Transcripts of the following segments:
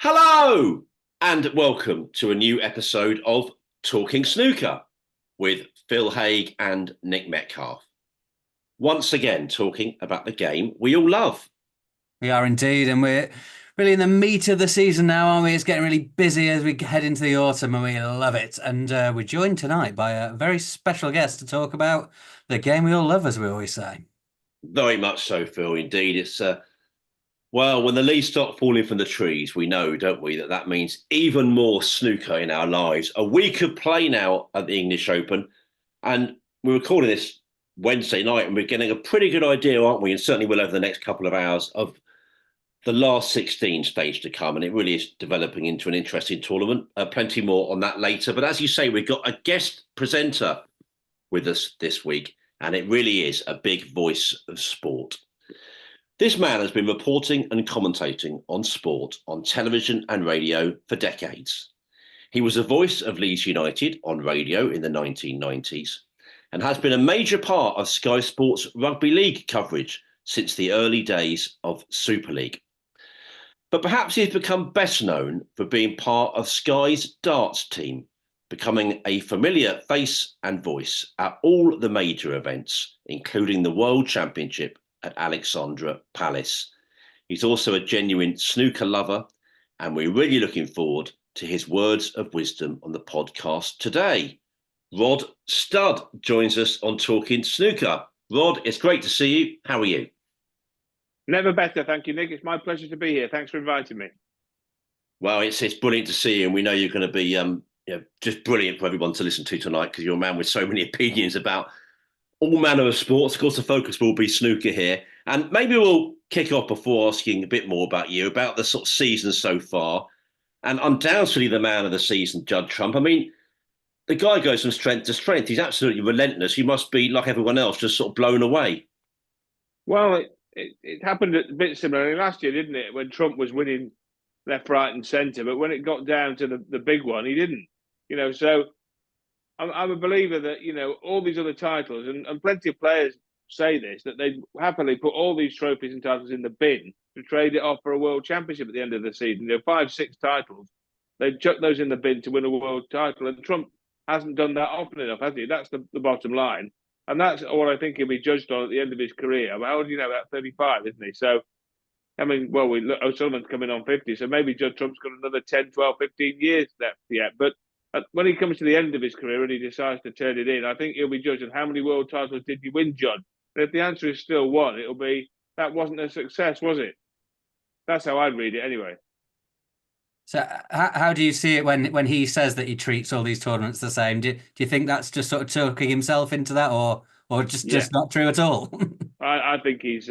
Hello and welcome to a new episode of Talking Snooker with Phil Haig and Nick Metcalf. Once again, talking about the game we all love. We are indeed, and we're really in the meat of the season now, aren't we? It's getting really busy as we head into the autumn, and we love it. And we're joined tonight by a very special guest to talk about the game we all love, as we always say. Very much so, Phil. Indeed, it's well, when the leaves start falling from the trees, we know, don't we, that means even more snooker in our lives. A week of play now at the English Open, and we're recording this Wednesday night, and we're getting a pretty good idea, aren't we? And certainly will over the next couple of hours of the last 16 stage to come, and it really is developing into an interesting tournament. Plenty more on that later. But as you say, we've got a guest presenter with us this week, and it really is a big voice of sport. This man has been reporting and commentating on sport on television and radio for decades. He was a voice of Leeds United on radio in the 1990s and has been a major part of Sky Sports Rugby League coverage since the early days of Super League. But perhaps he's become best known for being part of Sky's darts team, becoming a familiar face and voice at all the major events, including the World Championship at Alexandra Palace. He's also a genuine snooker lover, and we're really looking forward to his words of wisdom on the podcast today. Rod Studd joins us on Talking Snooker. Rod, it's great to see you. How are you? Never better, thank you, Nick. It's my pleasure to be here. Thanks for inviting me. Well, it's brilliant to see you, and we know you're going to be just brilliant for everyone to listen to tonight because you're a man with so many opinions about all manner of sports. Of course, the focus will be snooker here. And maybe we'll kick off before asking a bit more about you, about the sort of season so far. And undoubtedly the man of the season, Judd Trump. I mean, the guy goes from strength to strength. He's absolutely relentless. You must be, like everyone else, just sort of blown away. Well, it happened a bit similarly last year, didn't it? When Trump was winning left, right and centre. But when it got down to the big one, he didn't. So I'm a believer that, all these other titles, and plenty of players say this, that they'd happily put all these trophies and titles in the bin to trade it off for a world championship at the end of the season. 5, 6 titles, they'd chuck those in the bin to win a world title. And Trump hasn't done that often enough, has he? That's the bottom line. And that's what I think he'll be judged on at the end of his career. I mean, how old do you know? About 35, isn't he? So, I mean, well, O'Sullivan's coming on 50, so maybe Judd Trump's got another 10, 12, 15 years left yet. But when he comes to the end of his career and he decides to turn it in, I think he'll be judged on how many world titles did you win, Judd? And if the answer is still one, it'll be, that wasn't a success, was it? That's how I'd read it anyway. So how do you see it when he says that he treats all these tournaments the same? Do you think that's just sort of talking himself into that, or just not true at all? I think he's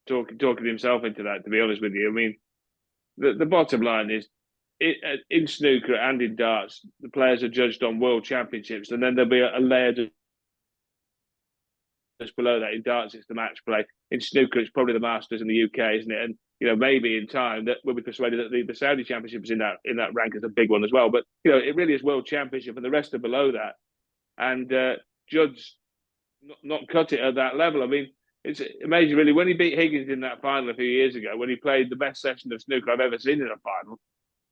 talking himself into that, to be honest with you. I mean, the bottom line is, in snooker and in darts, the players are judged on world championships, and then there'll be a layer just below that. In darts, it's the match play. In snooker, it's probably the Masters in the UK, isn't it? And maybe in time that we'll be persuaded that the Saudi Championship is in that rank as a big one as well. But it really is world championship, and the rest are below that. And Judd's not cut it at that level. I mean, it's amazing, really. When he beat Higgins in that final a few years ago, when he played the best session of snooker I've ever seen in a final,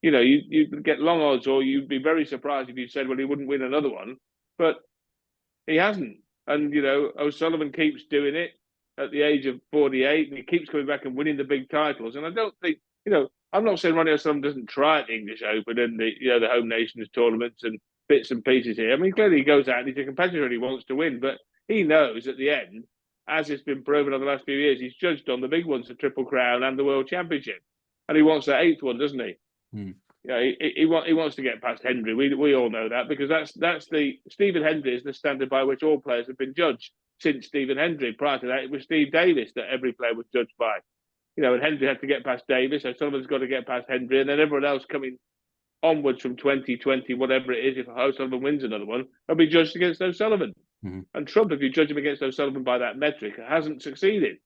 you'd get long odds, or you'd be very surprised if you said, well, he wouldn't win another one. But he hasn't. And, O'Sullivan keeps doing it at the age of 48, and he keeps coming back and winning the big titles. And I don't think, I'm not saying Ronnie O'Sullivan doesn't try at the English Open and the home nations tournaments and bits and pieces here. I mean, clearly he goes out and he's a competitor and he wants to win, but he knows at the end, as it's been proven over the last few years, he's judged on the big ones, the Triple Crown and the World Championship. And he wants that 8th one, doesn't he? Mm. He wants to get past Hendry. We all know that, because that's the Stephen Hendry is the standard by which all players have been judged since Stephen Hendry. Prior to that, it was Steve Davis that every player was judged by. And Hendry had to get past Davis, so Sullivan's got to get past Hendry, and then everyone else coming onwards from 2020, whatever it is, if O'Sullivan wins another one, will be judged against O'Sullivan. Mm-hmm. And Trump, if you judge him against O'Sullivan by that metric, hasn't succeeded.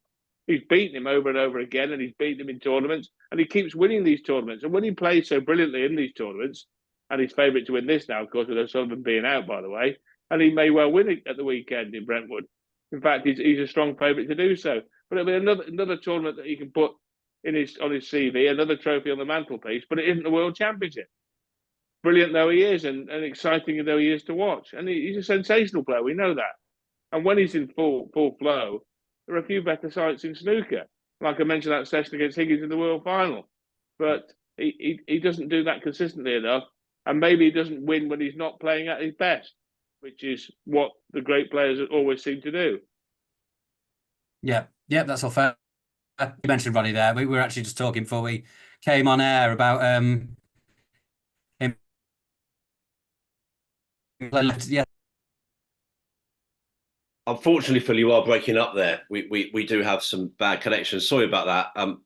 He's beaten him over and over again, and he's beaten him in tournaments, and he keeps winning these tournaments. And when he plays so brilliantly in these tournaments, and he's favourite to win this now, of course, with O'Sullivan being out, by the way, and he may well win it at the weekend in Brentwood. In fact, he's a strong favourite to do so. But it'll be another tournament that he can put on his CV, another trophy on the mantelpiece, but it isn't the World Championship. Brilliant though he is, and exciting though he is to watch, and he's a sensational player. We know that. And when he's in full flow, there are a few better sights in snooker. Like I mentioned, that session against Higgins in the World Final, but he doesn't do that consistently enough, and maybe he doesn't win when he's not playing at his best, which is what the great players always seem to do. Yeah, that's all fair. You mentioned Ronnie there. We were actually just talking before we came on air about him. Yeah. Unfortunately, Phil, you are breaking up there. We do have some bad connections. Sorry about that.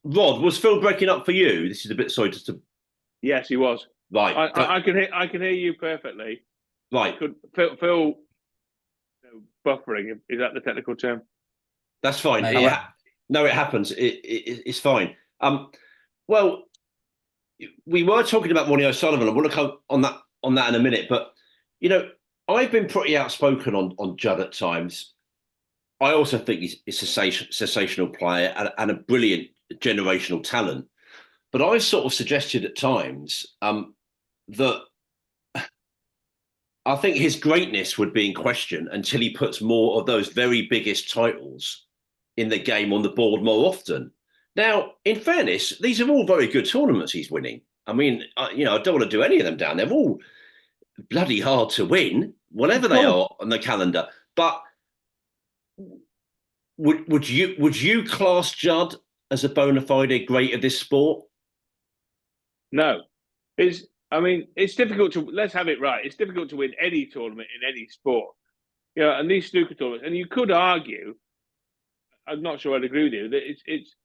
Rod, was Phil breaking up for you? This is a bit sorry just to. Yes, he was. Right. I can hear you perfectly. Right. Phil buffering, is that the technical term? That's fine. No, it happens. It's fine. Well, we were talking about Ronnie O'Sullivan. I want to come on that in a minute, but I've been pretty outspoken on Judd at times. I also think he's a sensational player and a brilliant generational talent. But I've sort of suggested at times that I think his greatness would be in question until he puts more of those very biggest titles in the game on the board more often. Now, in fairness, these are all very good tournaments he's winning. I mean, I don't want to do any of them down. They're all bloody hard to win, whatever they are on the calendar. But would you class Judd as a bona fide great of this sport? No. It's difficult to, let's have it right. It's difficult to win any tournament in any sport. And these snooker tournaments, and you could argue, I'm not sure I'd agree with you, that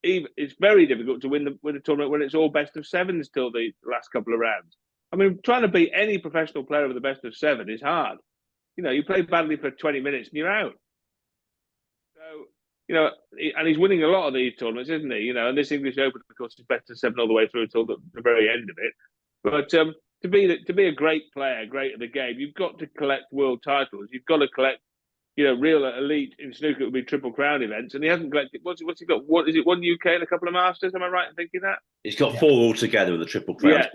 it's very difficult to win a tournament when it's all best of sevens till the last couple of rounds. I mean, trying to beat any professional player with the best of seven is hard. You play badly for 20 minutes and you're out. So, and he's winning a lot of these tournaments, isn't he? And this English Open, of course, is best of seven all the way through until the very end of it. But to be a great player, great at the game, you've got to collect world titles. You've got to collect, real elite in snooker would be Triple Crown events, and he hasn't collected. What's he got? What is it? One UK and a couple of Masters. Am I right in thinking that? He's got 4 altogether with the Triple Crown. Yeah,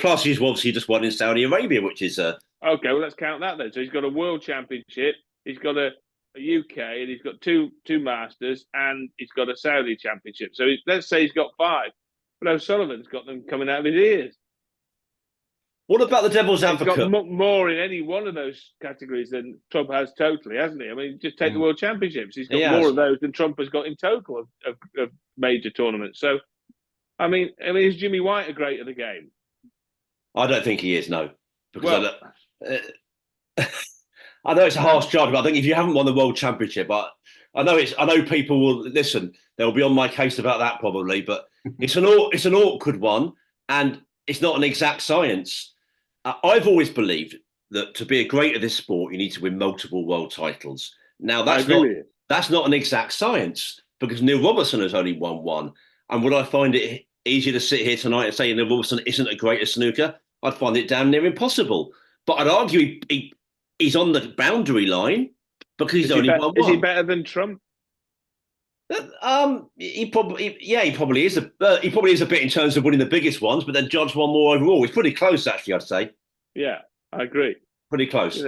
plus he's obviously just won in Saudi Arabia, which is okay. Well, let's count that then. So he's got a World Championship. He's got a UK, and he's got two Masters, and he's got a Saudi Championship. So let's say he's got 5, but O'Sullivan's got them coming out of his ears. What about the devil's advocate? He's got more in any one of those categories than Trump has totally, hasn't he? I mean, just take the World Championships. He's got more of those than Trump has got in total of major tournaments. So, I mean, is Jimmy White a great at the game? I don't think he is, no. Because I know it's a harsh judgment. I think if you haven't won the World Championship, I know people will listen. They'll be on my case about that probably, but it's an awkward one, and it's not an exact science. I've always believed that to be a great at this sport, you need to win multiple world titles. Now, that's not an exact science because Neil Robertson has only won 1. And would I find it easier to sit here tonight and say Neil Robertson isn't a great at snooker? I'd find it damn near impossible. But I'd argue he's on the boundary line because he's only won 1. Is he better than Trump? He probably is. He probably is a bit in terms of winning the biggest ones, but then Judd's won more overall. It's pretty close, actually. I'd say. Yeah, I agree. Pretty close.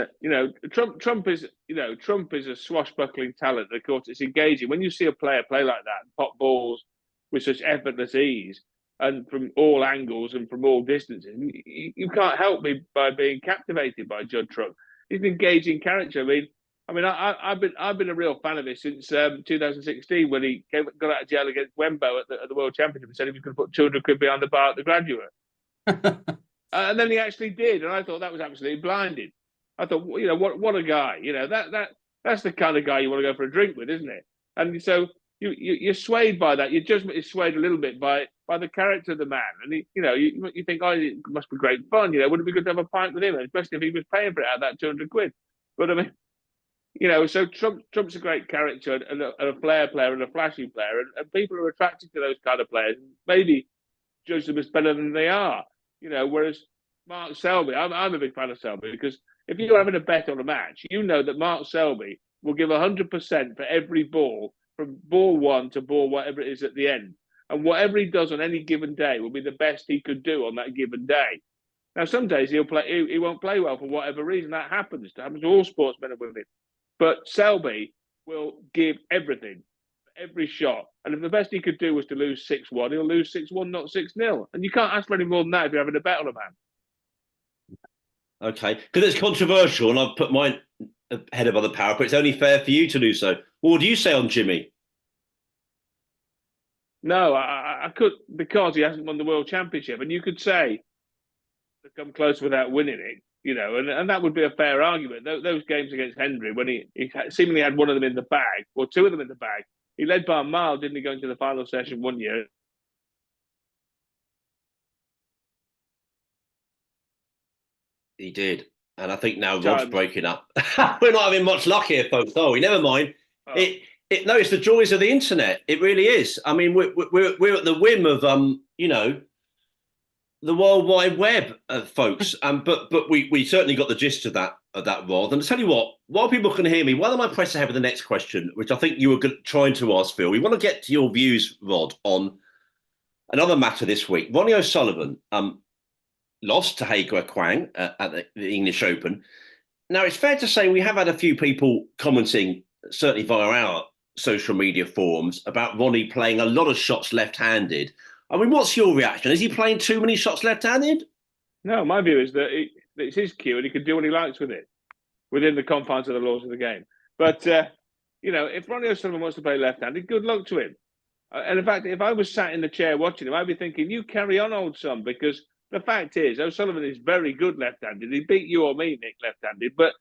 Trump is a swashbuckling talent. Of course, it's engaging. When you see a player play like that, pop balls with such effortless ease and from all angles and from all distances, you can't help me by being captivated by Judd Trump. He's an engaging character. I've been a real fan of his since 2016 when he got out of jail against Wembo at the World Championship and said he was going to put 200 quid behind the bar at the Graduate. And then he actually did, and I thought that was absolutely blinding. I thought, what a guy. That's the kind of guy you want to go for a drink with, isn't it? And so you're swayed by that. Your judgment is swayed a little bit by the character of the man. And you think, it must be great fun. Would it be good to have a pint with him, especially if he was paying for it out of that 200 quid? But I mean, so Trump's a great character and a flair player and a flashy player, and people are attracted to those kind of players and maybe judge them as better than they are. Whereas Mark Selby, I'm a big fan of Selby because if you're having a bet on a match, that Mark Selby will give 100% for every ball from ball one to ball whatever it is at the end. And whatever he does on any given day will be the best he could do on that given day. Now, some days he won't play well for whatever reason. That happens. It happens to all sportsmen and women. But Selby will give everything, every shot. And if the best he could do was to lose 6-1, he'll lose 6-1, not 6-0. And you can't ask for any more than that if you're having a bet on a man. Okay, because it's controversial, and I've put mine ahead of other power, but it's only fair for you to do so. What do you say on Jimmy? No, I could, because he hasn't won the World Championship. And you could say to come close without winning it, you know, and that would be a fair argument. Those games against Hendry, when he seemingly had one of them in the bag, or two of them in the bag, he led by a mile, didn't he, going to the final session one year? He did. And I think now Rod's breaking up. We're not having much luck here, folks. Oh, never mind. Oh. No, it's the joys of the internet. It really is. I mean, we're at the whim of you know, the World Wide Web, folks. But we certainly got the gist of that, Rod. And I tell you what, while people can hear me, why don't I press ahead with the next question, which I think you were trying to ask, Phil. We want to get to your views, Rod, on another matter this week. Ronnie O'Sullivan lost to Hager Kwang at the English Open. Now, it's fair to say we have had a few people commenting, certainly via our social media forums, about Ronnie playing a lot of shots left-handed. I mean, what's your reaction? Is he playing too many shots left-handed? No, my view is that it's his cue and he can do what he likes with it within the confines of the laws of the game. But, you know, if Ronnie O'Sullivan wants to play left-handed, good luck to him. And in fact, if I was sat in the chair watching him, I'd be thinking, you carry on, old son, because the fact is, O'Sullivan is very good left-handed. He beat you or me, Nick, left-handed. But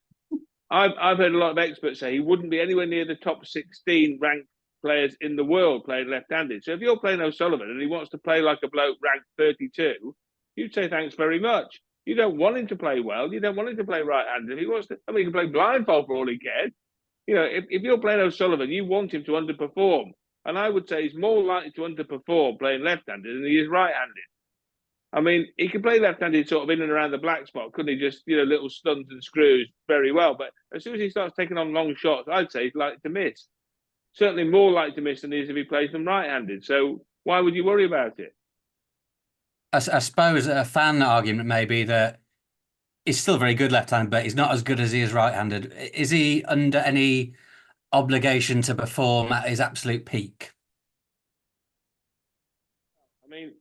I've heard a lot of experts say he wouldn't be anywhere near the top 16 ranked players in the world playing left-handed. So if you're playing O'Sullivan and he wants to play like a bloke ranked 32, you'd say thanks very much. You don't want him to play well. You don't want him to play right-handed. If he wants to, I mean, he can play blindfold for all he cares. You know, if you're playing O'Sullivan, you want him to underperform. And I would say he's more likely to underperform playing left-handed than he is right-handed. I mean, he can play left-handed sort of in and around the black spot, couldn't he? Just, you know, little stuns and screws very well. But as soon as he starts taking on long shots, I'd say he's likely to miss. Certainly more likely to miss than he is if he plays them right-handed. So why would you worry about it? I suppose a fan argument may be that he's still very good left-handed, but he's not as good as he is right-handed. Is he under any obligation to perform at his absolute peak? I mean,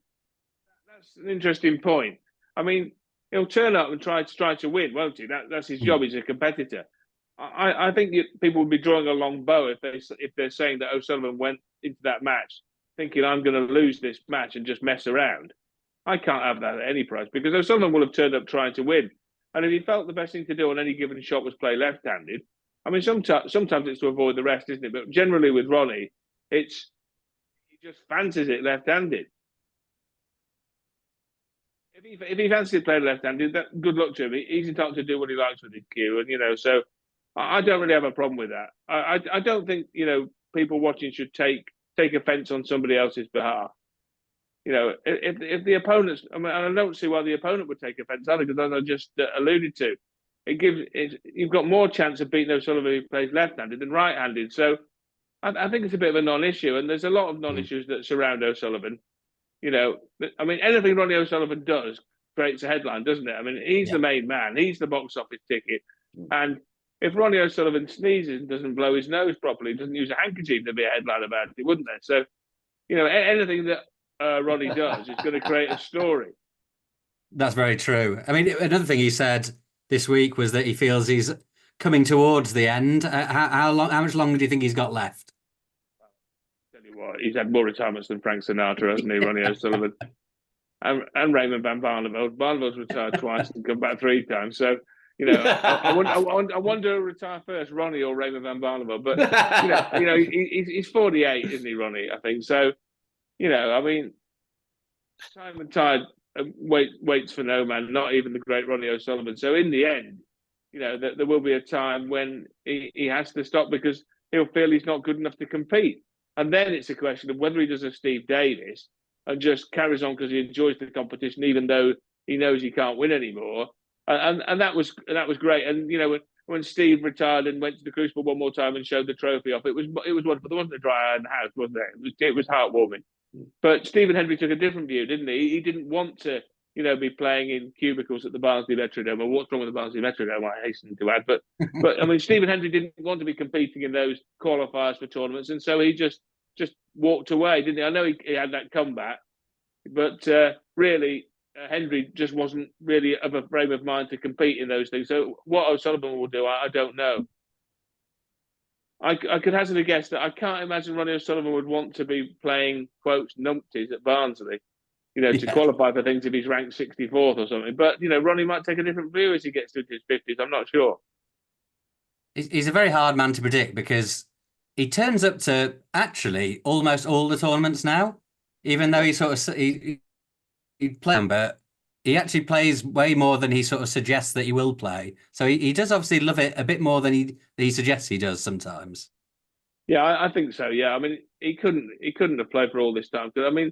that's an interesting point. I mean, he'll turn up and try to win, won't he? That's his job. He's a competitor. I think people would be drawing a long bow if they're saying that O'Sullivan went into that match thinking I'm going to lose this match and just mess around. I can't have that at any price, because O'Sullivan will have turned up trying to win. And if he felt the best thing to do on any given shot was play left-handed, I mean, sometimes it's to avoid the rest, isn't it? But generally with Ronnie, he just fancies it left-handed. If he fancies playing left-handed, good luck to him. He's entitled to do what he likes with his cue, and you know, so I don't really have a problem with that. I don't think, you know, people watching should take offence on somebody else's behalf. You know, if the opponents, I mean, I don't see why the opponent would take offence either, because as I just alluded to, you've got more chance of beating O'Sullivan who plays left-handed than right-handed. So I think it's a bit of a non-issue, and there's a lot of non-issues that surround O'Sullivan. You know, I mean, anything Ronnie O'Sullivan does creates a headline, doesn't it? I mean, he's the main man. He's the box office ticket. And if Ronnie O'Sullivan sneezes and doesn't blow his nose properly, doesn't use a handkerchief, there'd be a headline about it, wouldn't there? So, you know, anything that Ronnie does is going to create a story. That's very true. I mean, another thing he said this week was that he feels he's coming towards the end. How much longer do you think he's got left? Tell you what, he's had more retirements than Frank Sinatra, hasn't he, Ronnie O'Sullivan? And Raymond van Barneveld. Barneveld's retired twice and come back 3 times. So, you know, I wonder who retire first, Ronnie or Raymond van Barneveld. But you know, he's 48, isn't he, Ronnie? I think so. You know, I mean, time and tide waits for no man, not even the great Ronnie O'Sullivan. So in the end, you know, there will be a time when he has to stop because he'll feel he's not good enough to compete. And then it's a question of whether he does a Steve Davis and just carries on because he enjoys the competition, even though he knows he can't win anymore. And that was great. And, you know, when Steve retired and went to the Crucible one more time and showed the trophy off. It was wonderful. There wasn't a dry eye in the house, was there? It was heartwarming. But Stephen Hendry took a different view, didn't he? He didn't want to, be playing in cubicles at the Barnsley Metrodome. Or what's wrong with the Barnsley Metrodome? I hasten to add, but I mean, Stephen Hendry didn't want to be competing in those qualifiers for tournaments, and so he just walked away, didn't he? I know he had that comeback, but really. Hendry just wasn't really of a frame of mind to compete in those things. So what O'Sullivan will do, I don't know. I could hazard a guess that I can't imagine Ronnie O'Sullivan would want to be playing, quotes, numpties at Barnsley, to qualify for things if he's ranked 64th or something. But, Ronnie might take a different view as he gets to his 50s. I'm not sure. He's a very hard man to predict because he turns up to actually almost all the tournaments now, even though he sort of... He play them, but he actually plays way more than he sort of suggests that he will play. So he does obviously love it a bit more than he suggests he does sometimes. Yeah, I think so. Yeah, I mean, he couldn't have played for all this time. I mean,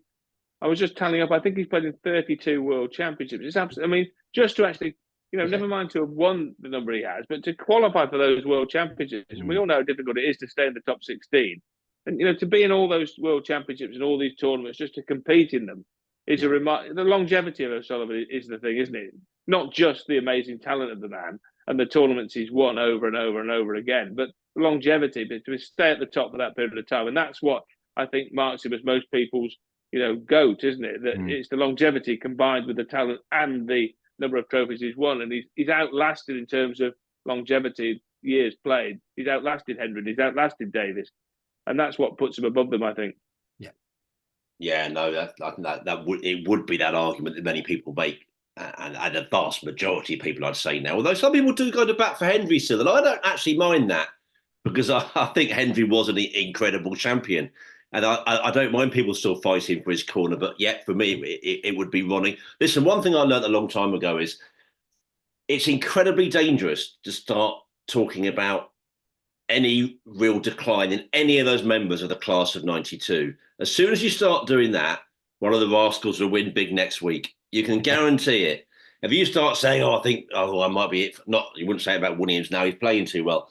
I was just tallying up. I think he's played in 32 World Championships. It's absolutely. I mean, just to actually, never mind to have won the number he has, but to qualify for those World Championships, we all know how difficult it is to stay in the top 16, and to be in all those World Championships and all these tournaments just to compete in them. Is the longevity of O'Sullivan is the thing, isn't it? Not just the amazing talent of the man and the tournaments he's won over and over and over again, but the longevity to stay at the top for that period of time. And that's what I think marks him as most people's, GOAT, isn't it? That it's the longevity combined with the talent and the number of trophies he's won. And he's outlasted in terms of longevity, years played. He's outlasted Hendry, he's outlasted Davis. And that's what puts him above them, I think. Yeah, no, that would be that argument that many people make, and a vast majority of people, I'd say now. Although some people do go to bat for Hendry still, and I don't actually mind that because I think Hendry was an incredible champion, and I don't mind people still fighting for his corner. But yet, for me, it would be Ronnie. Listen, one thing I learned a long time ago is it's incredibly dangerous to start talking about any real decline in any of those members of the class of 92. As soon as you start doing that, one of the rascals will win big next week. You can guarantee it. If you start saying, I might be it. Not, you wouldn't say about Williams now, he's playing too well.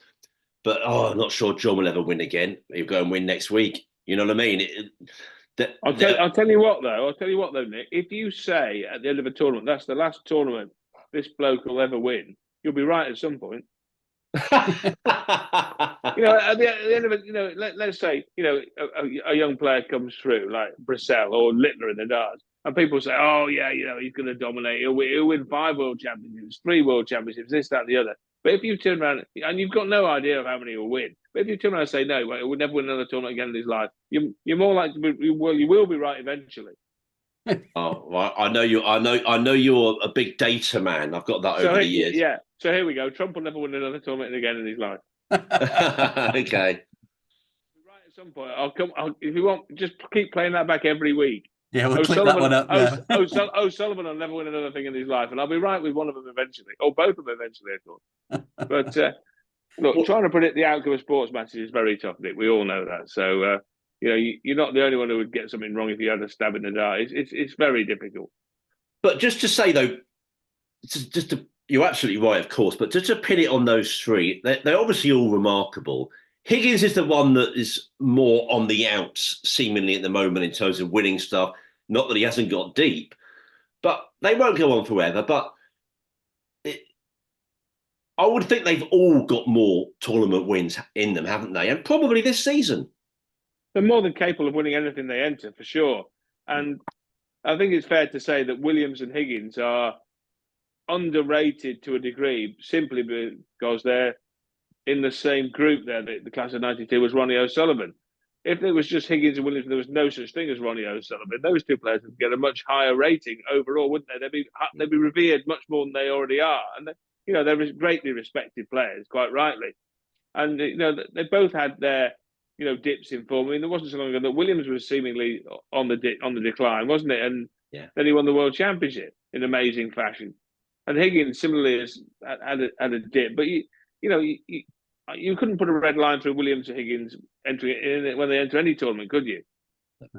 But, I'm not sure John will ever win again. He'll go and win next week. You know what I mean? I'll tell you what, though, Nick. If you say at the end of a tournament, that's the last tournament this bloke will ever win, you'll be right at some point. At the end of it, let's say, a young player comes through like Brissell or Littler in the darts, and people say, oh yeah, he's going to dominate. He'll win 5 World Championships, 3 World Championships, this, that, and the other. But if you turn around and you've got no idea of how many he'll win, but if you turn around and say no, he will never win another tournament again in his life, you're more likely to be, you will be right eventually. Oh, well, I know you're a big data man. I've got that over the years. Yeah. So here we go. Trump will never win another tournament again in his life. Okay. Right at some point, if you want, just keep playing that back every week. Yeah, we'll click that one up. Yeah. O'Sullivan will never win another thing in his life, and I'll be right with one of them eventually, or both of them eventually, of course. But look, trying to predict the outcome of sports matches is very tough, Nick. We all know that. So you're not the only one who would get something wrong if you had a stab in the dark. It's very difficult. But just to say though, you're absolutely right, of course. But just to pin it on those three, they're obviously all remarkable. Higgins is the one that is more on the outs, seemingly at the moment in terms of winning stuff. Not that he hasn't got deep, but they won't go on forever. But I would think they've all got more tournament wins in them, haven't they? And probably this season. They're more than capable of winning anything they enter, for sure. And I think it's fair to say that Williams and Higgins are underrated to a degree simply because they're in the same group there. The class of 92 was Ronnie O'Sullivan. If it was just Higgins and Williams, there was no such thing as Ronnie O'Sullivan. Those two players would get a much higher rating overall, wouldn't they? They'd be revered much more than they already are. And they're greatly respected players, quite rightly. And they both had their dips in form. I mean, there wasn't so long ago that Williams was seemingly on the decline, wasn't it? And then he won the World Championship in amazing fashion. And Higgins similarly has had a dip, but you couldn't put a red line through Williams and Higgins entering in when they enter any tournament, could you?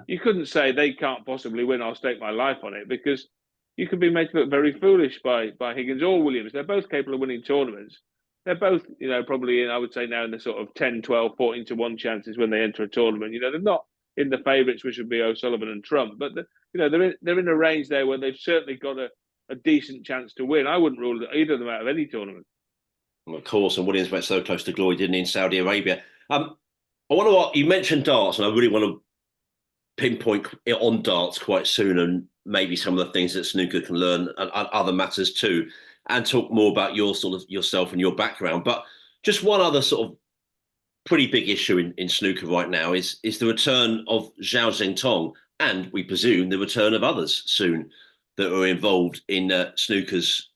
You couldn't say they can't possibly win. I'll stake my life on it, because you could be made to look very foolish by Higgins or Williams. They're both capable of winning tournaments. they're both, probably I would say now in the sort of 10, 12, 14 to 1 chances when they enter a tournament. They're not in the favourites, which would be O'Sullivan and Trump, but they're in a range there where they've certainly got a decent chance to win. I wouldn't rule either of them out of any tournament. Well, of course, and Williams went so close to glory, didn't he, in Saudi Arabia? I want to. You mentioned darts, and I really want to pinpoint it on darts quite soon, and maybe some of the things that snooker can learn, and other matters too, and talk more about your sort of yourself and your background. But just one other sort of pretty big issue in snooker right now is the return of Zhao Zhengtong, and we presume the return of others soon that are involved in snooker's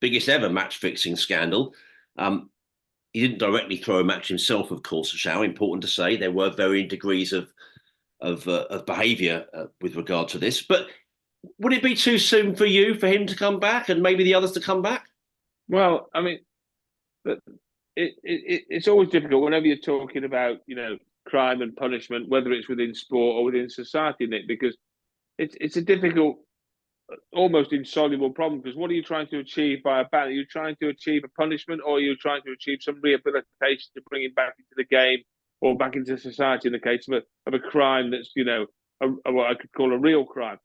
biggest ever match fixing scandal. He didn't directly throw a match himself, of course, Zhao. Important to say, there were varying degrees of behaviour with regard to this. But would it be too soon for him to come back, and maybe the others to come back? Well, I mean, it's always difficult whenever you're talking about crime and punishment, whether it's within sport or within society, Nick, because it's a difficult, almost insoluble problem. Because what are you trying to achieve by a ban? Are you trying to achieve a punishment, or are you trying to achieve some rehabilitation to bring him back into the game or back into society in the case of a crime that's what I could call a real crime?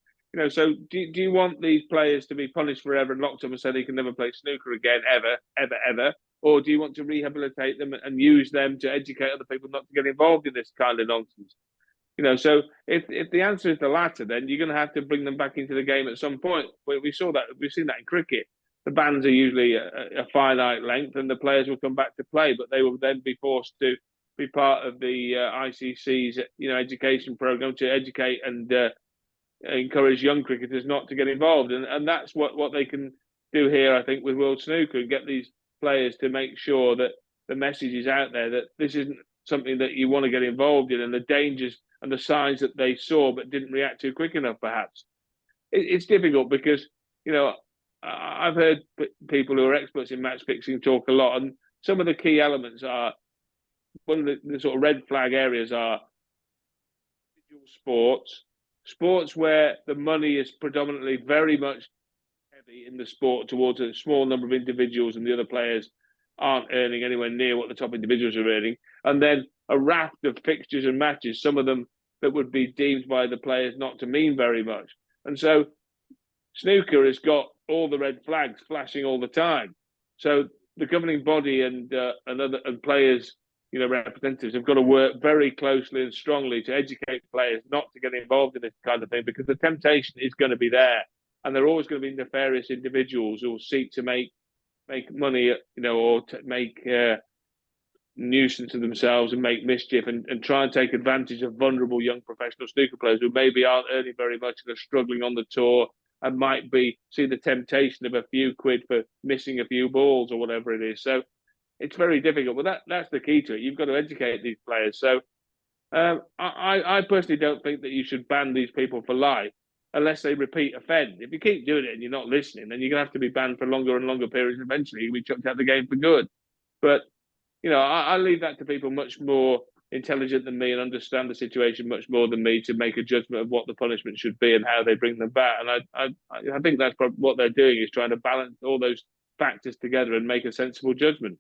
So do you want these players to be punished forever and locked up and say they can never play snooker again, ever? Or do you want to rehabilitate them and use them to educate other people not to get involved in this kind of nonsense? So if the answer is the latter, then you're going to have to bring them back into the game at some point. We've seen that in cricket. The bans are usually a finite length, and the players will come back to play, but they will then be forced to be part of the ICC's education program to educate and encourage young cricketers not to get involved, and that's what they can do here, I think, with World Snooker, and get these players to make sure that the message is out there that this isn't something that you want to get involved in, and the dangers and the signs that they saw but didn't react to quick enough. Perhaps it's difficult because I've heard people who are experts in match fixing talk a lot, and some of the key elements are, one of the sort of red flag areas are individual sports where the money is predominantly very much heavy in the sport towards a small number of individuals, and the other players aren't earning anywhere near what the top individuals are earning. And then a raft of fixtures and matches, some of them that would be deemed by the players not to mean very much. And so snooker has got all the red flags flashing all the time. So the governing body and players, representatives have got to work very closely and strongly to educate players not to get involved in this kind of thing, because the temptation is going to be there, and there are always going to be nefarious individuals who will seek to make money, or to make nuisance of themselves and make mischief and try and take advantage of vulnerable young professional snooker players who maybe aren't earning very much and are struggling on the tour, and might see the temptation of a few quid for missing a few balls or whatever it is. So it's very difficult, but that's the key to it. You've got to educate these players. So I personally don't think that you should ban these people for life unless they repeat offend. If you keep doing it and you're not listening, then you're going to have to be banned for longer and longer periods. Eventually, you'll be chucked out of the game for good. But I leave that to people much more intelligent than me and understand the situation much more than me to make a judgment of what the punishment should be and how they bring them back. And I think that's probably what they're doing, is trying to balance all those factors together and make a sensible judgment.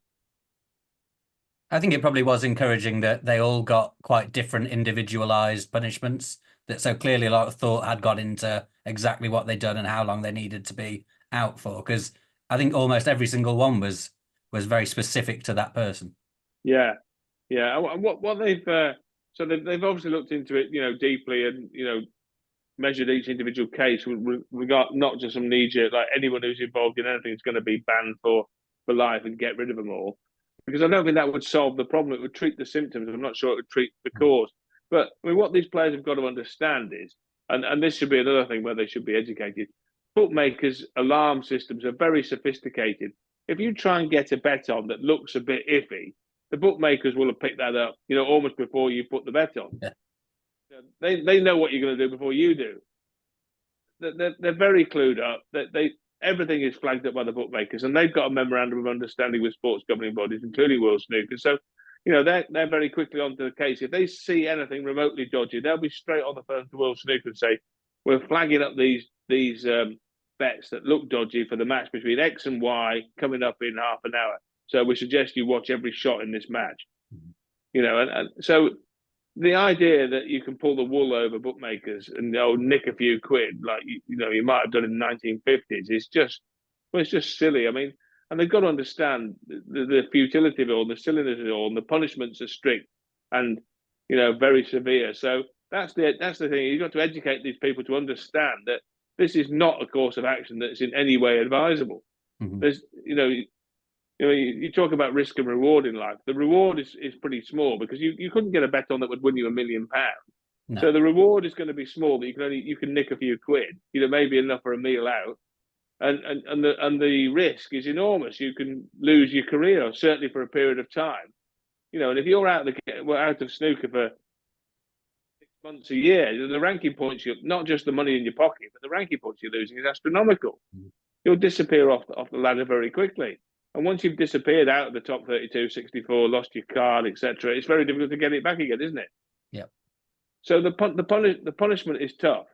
I think it probably was encouraging that they all got quite different individualized punishments, that so clearly a lot of thought had got into exactly what they'd done and how long they needed to be out for, because I think almost every single one was very specific to that person. Yeah. What they've so they've obviously looked into it, deeply, and measured each individual case with regard, not just some knee-jerk, like anyone who's involved in anything is going to be banned for life and get rid of them all. Because I don't think that would solve the problem. It would treat the symptoms. I'm not sure it would treat the cause. But I mean, what these players have got to understand is, and this should be another thing where they should be educated, bookmakers' alarm systems are very sophisticated. If you try and get a bet on that looks a bit iffy, the bookmakers will have picked that up, almost before you put the bet on. Yeah. They know what you're going to do before you do. They're very clued up. Everything is flagged up by the bookmakers, and they've got a memorandum of understanding with sports governing bodies, including World Snooker. So, they're very quickly onto the case. If they see anything remotely dodgy, they'll be straight on the phone to World Snooker and say, "We're flagging up these bets that look dodgy for the match between X and Y coming up in half an hour." So we suggest you watch every shot in this match. And so the idea that you can pull the wool over bookmakers and nick a few quid like you might have done in the 1950s is it's just silly. I mean, and they've got to understand the futility of it all, the silliness of it all, and the punishments are strict and very severe. So that's the thing. You've got to educate these people to understand that this is not a course of action that's in any way advisable. There's you talk about risk and reward in life. The reward is pretty small because you couldn't get a bet on that would win you £1 million. No. So the reward is going to be small. That you can nick a few quid. Maybe enough for a meal out, and the risk is enormous. You can lose your career, certainly for a period of time. And if you're out of snooker for 6 months a year, the ranking points not just the money in your pocket, but the ranking points you're losing is astronomical. You'll disappear off the ladder very quickly. And once you've disappeared out of the top 32, 64, lost your card, etc., it's very difficult to get it back again, isn't it? Yeah. So the punishment is tough.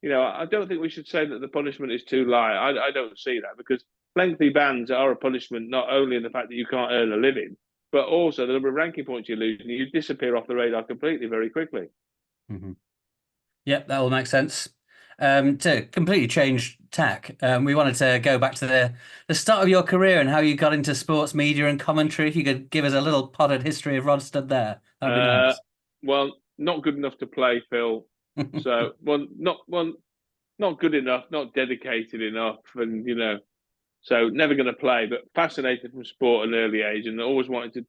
I don't think we should say that the punishment is too light. I don't see that because lengthy bans are a punishment not only in the fact that you can't earn a living, but also the number of ranking points you lose and you disappear off the radar completely very quickly. Yep, that all makes sense. To completely change tack, we wanted to go back to the start of your career and how you got into sports media and commentary. If you could give us a little potted history of Rodstead there, that'd be nice. Well, not good enough to play, Phil. So, not good enough, not dedicated enough, and so never going to play. But fascinated from sport at an early age, and always wanted to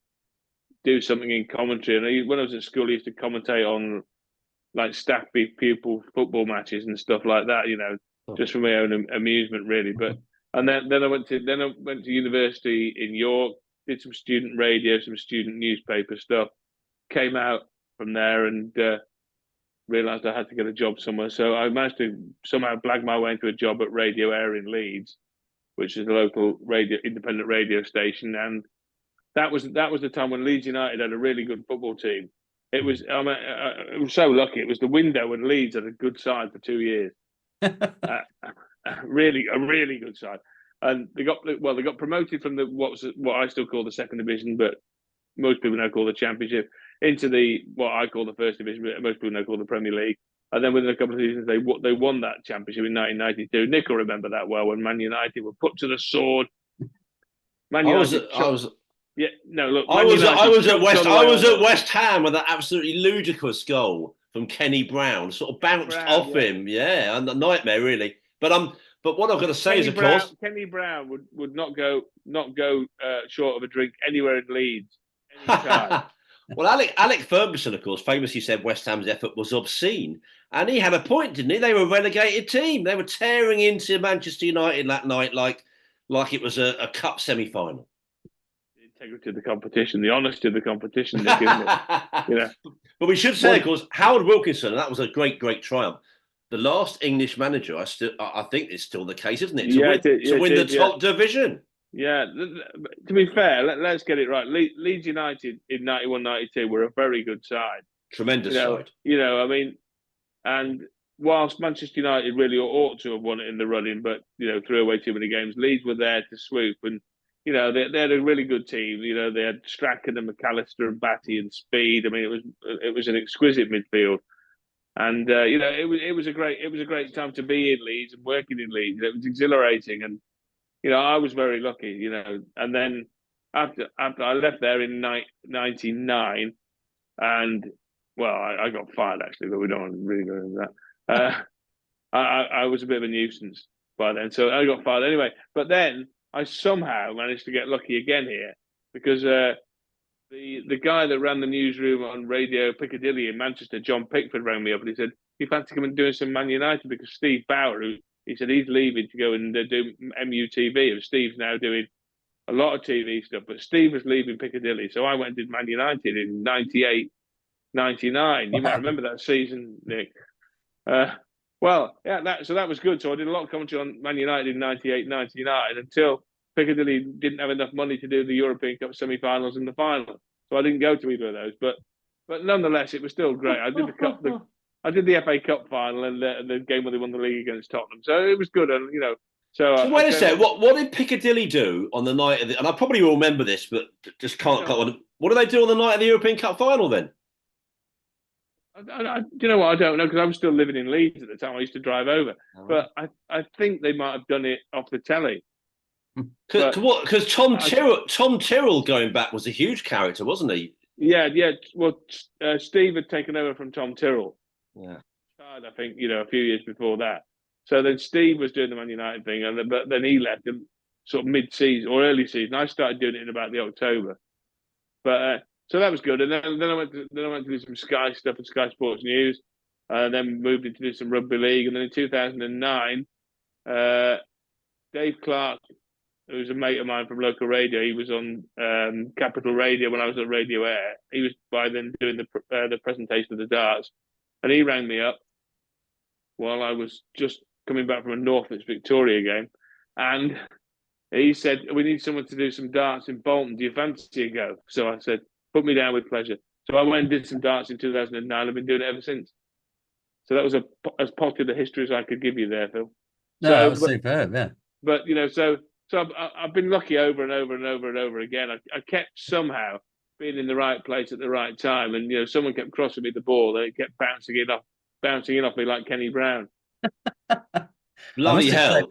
do something in commentary. And when I was at school, I used to commentate on like staff pupil football matches and stuff like that, just for my own amusement, really. But and then I went to university in York, did some student radio, some student newspaper stuff, came out from there and realised I had to get a job somewhere. So I managed to somehow blag my way into a job at Radio Air in Leeds, which is a local independent radio station, and that was the time when Leeds United had a really good football team. It was so lucky. It was the window when Leeds had a good side for 2 years. Really, a really good side. And they got promoted from what I still call the second division, but most people now call the Championship, into what I call the first division, but most people now call the Premier League. And then within a couple of seasons, they won that Championship in 1992. Nick will remember that well when Man United were put to the sword. Man United. Yeah, no. Look, I was at West Ham with that absolutely ludicrous goal from Kenny Brown, sort of bounced off him. Yeah, and a nightmare really. But what I'm going to say is, of course, Kenny Brown would not go short of a drink anywhere in Leeds anytime. Well, Alec Ferguson, of course, famously said West Ham's effort was obscene, and he had a point, didn't he? They were a relegated team. They were tearing into Manchester United that night like it was a cup semi-final. Integrity of the competition, the honesty of the competition, Nick, isn't it? But we should say, of course, Howard Wilkinson, and that was a great triumph. The last English manager, I think it's still the case, isn't it? To win the top division. Yeah, to be fair, let's get it right. Leeds United in 91-92 were a very good side. Tremendous side. I mean, and whilst Manchester United really ought to have won it in the running, but threw away too many games, Leeds were there to swoop, and they had a really good team. They had Strachan and McAllister and Batty and Speed. I mean, it was an exquisite midfield, and it was a great time to be in Leeds and working in Leeds. It was exhilarating, and I was very lucky. And then after I left there in 99, and well, I got fired actually, but we don't want to really go into that. I was a bit of a nuisance by then, so I got fired anyway. But then I somehow managed to get lucky again here because the guy that ran the newsroom on Radio Piccadilly in Manchester, John Pickford, rang me up and he said, "You fancy coming and doing some Man United?" Because Steve Bauer, he said he's leaving to go and do MUTV, and Steve's now doing a lot of TV stuff. But Steve was leaving Piccadilly, so I went and did Man United in 98, 99. You might remember that season, Nick. Well, yeah, so that was good. So I did a lot of commentary on Man United in 98, 99 until Piccadilly didn't have enough money to do the European Cup semi-finals and the final. So I didn't go to either of those. But nonetheless, it was still great. I did I did the FA Cup final and the game where they won the league against Tottenham. So it was good. And, So So I wait a came second. up. What did Piccadilly do on the night of the? And I probably will remember this, but just can't No, cut on. What do they do on the night of the European Cup final then? do you know what? I don't know because I was still living in Leeds at the time. I used to drive over, but I think they might have done it off the telly. But Because Tom Tyrrell going back was a huge character, wasn't he? yeah. Well, Steve had taken over from Tom Tyrrell. Yeah. I think a few years before that. So then Steve was doing the Man United thing, but then he left him sort of mid-season or early season. I started doing it in about the October, but so that was good. And then I went to do some Sky stuff and Sky Sports News, then moved into do some rugby league, and then in 2009, Dave Clark, who was a mate of mine from local radio, he was on Capital Radio when I was at Radio Air. He was by then doing the presentation of the darts, and he rang me up while I was just coming back from a Northwich Victoria game, and he said, "We need someone to do some darts in Bolton. Do you fancy a go?" So I said, "Put me down with pleasure." So I went and did some darts in 2009. I've been doing it ever since. So that was as popular history as I could give you there, Phil. No, that was superb, yeah. But so I've been lucky over and over and over and over again. I kept somehow being in the right place at the right time, and someone kept crossing me the ball, and it kept bouncing it off me like Kenny Brown. Bloody hell!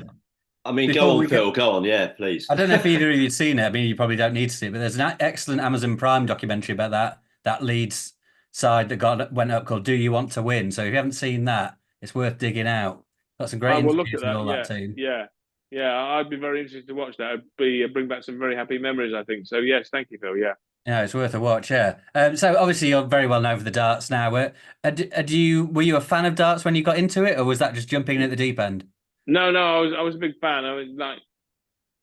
I mean, go on, Phil. Go on, yeah, please. I don't know if either of you've seen it. I mean, you probably don't need to see it, but there's an excellent Amazon Prime documentary about that Leeds side that went up called "Do You Want to Win?" So if you haven't seen that, it's worth digging out. Got some great interviews with all that team. Yeah, I'd be very interested to watch that. It'd bring back some very happy memories, I think. So yes, thank you, Phil. Yeah. Yeah, it's worth a watch. Yeah. So obviously you're very well known for the darts now. Were you a fan of darts when you got into it, or was that just jumping in at the deep end? No, I was a big fan. I was like,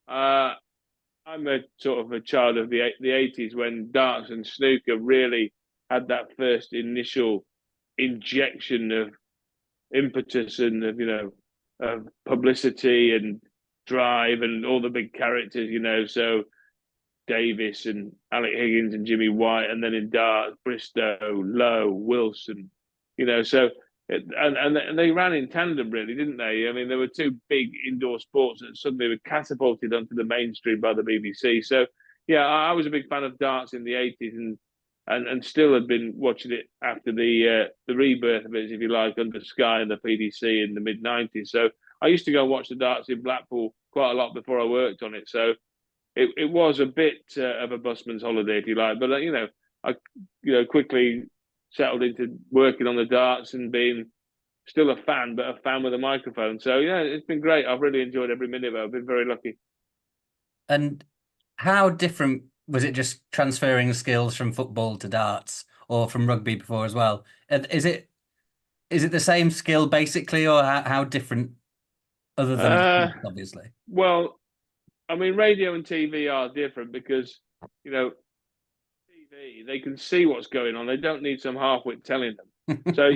I'm a sort of a child of the 80s when darts and snooker really had that first initial injection of impetus and of publicity and drive and all the big characters. So Davis and Alec Higgins and Jimmy White, and then in darts, Bristow, Lowe, Wilson, so and they ran in tandem, really, didn't they? I mean, there were two big indoor sports that suddenly were catapulted onto the mainstream by the BBC. So yeah, I was a big fan of darts in the 80s and still had been watching it after the rebirth of it, if you like, under Sky and the PDC in the mid 90s. So I used to go and watch the darts in Blackpool quite a lot before I worked on it. So it was a bit of a busman's holiday, if you like. But I quickly settled into working on the darts and being still a fan, but a fan with a microphone. So yeah, it's been great. I've really enjoyed every minute of it. I've been very lucky. And how different was it, just transferring skills from football to darts, or from rugby before as well? And is it the same skill basically, or how different, other than obviously? Well, I mean, radio and TV are different because TV, they can see what's going on. They don't need some half-wit telling them. So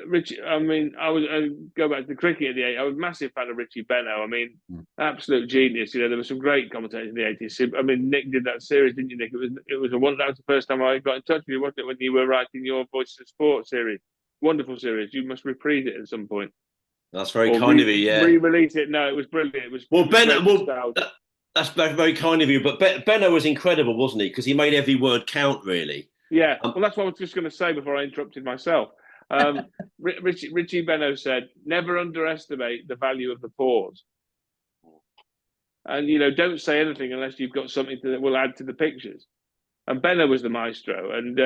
Richie, I mean, I go back to cricket in the 80s. I was a massive fan of Richie Benaud. I mean, absolute genius. There were some great commentators in the 80s. I mean, Nick did that series, didn't you, Nick? That was the first time I got in touch with you, wasn't it, when you were writing your Voices of Sport series? Wonderful series. You must reprise it at some point. That's very kind of you. Yeah, re-release it. No, it was brilliant. It was that's very kind of you. But Benno was incredible, wasn't he? Because he made every word count, really. Yeah. Well, that's what I was just going to say before I interrupted myself. Richie Benaud said, "Never underestimate the value of the pause." And don't say anything unless you've got something that will add to the pictures. And Benaud was the maestro, and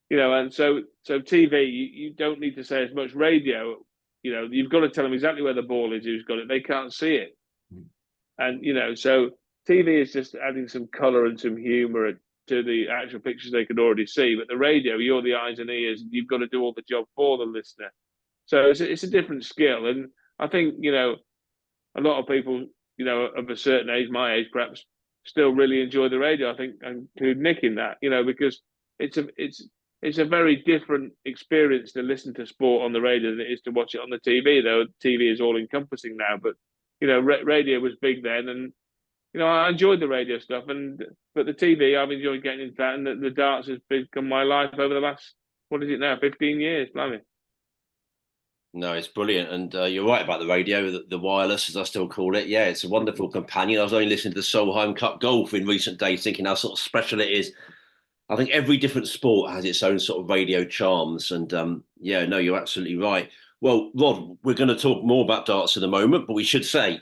and so TV, you don't need to say as much. Radio, you've got to tell them exactly where the ball is, who's got it. They can't see it, and so TV is just adding some colour and some humour to the actual pictures they could already see. But the radio, you're the eyes and ears, and you've got to do all the job for the listener. So it's a different skill, and I think a lot of people of a certain age, my age perhaps, still really enjoy the radio. I think, and include Nick in that, because it's a very different experience to listen to sport on the radio than it is to watch it on the TV. Though TV is all encompassing now, but radio was big then, and I enjoyed the radio stuff, but the TV, I've enjoyed getting into that, and the darts has become my life over the last, what is it now, 15 years, blimey. No, it's brilliant. And you're right about the radio, the wireless, as I still call it. Yeah, it's a wonderful companion. I was only listening to Solheim Cup Golf in recent days, thinking how sort of special it is. I think every different sport has its own sort of radio charms. And yeah, no, you're absolutely right. Well, Rod, we're going to talk more about darts in a moment, but we should say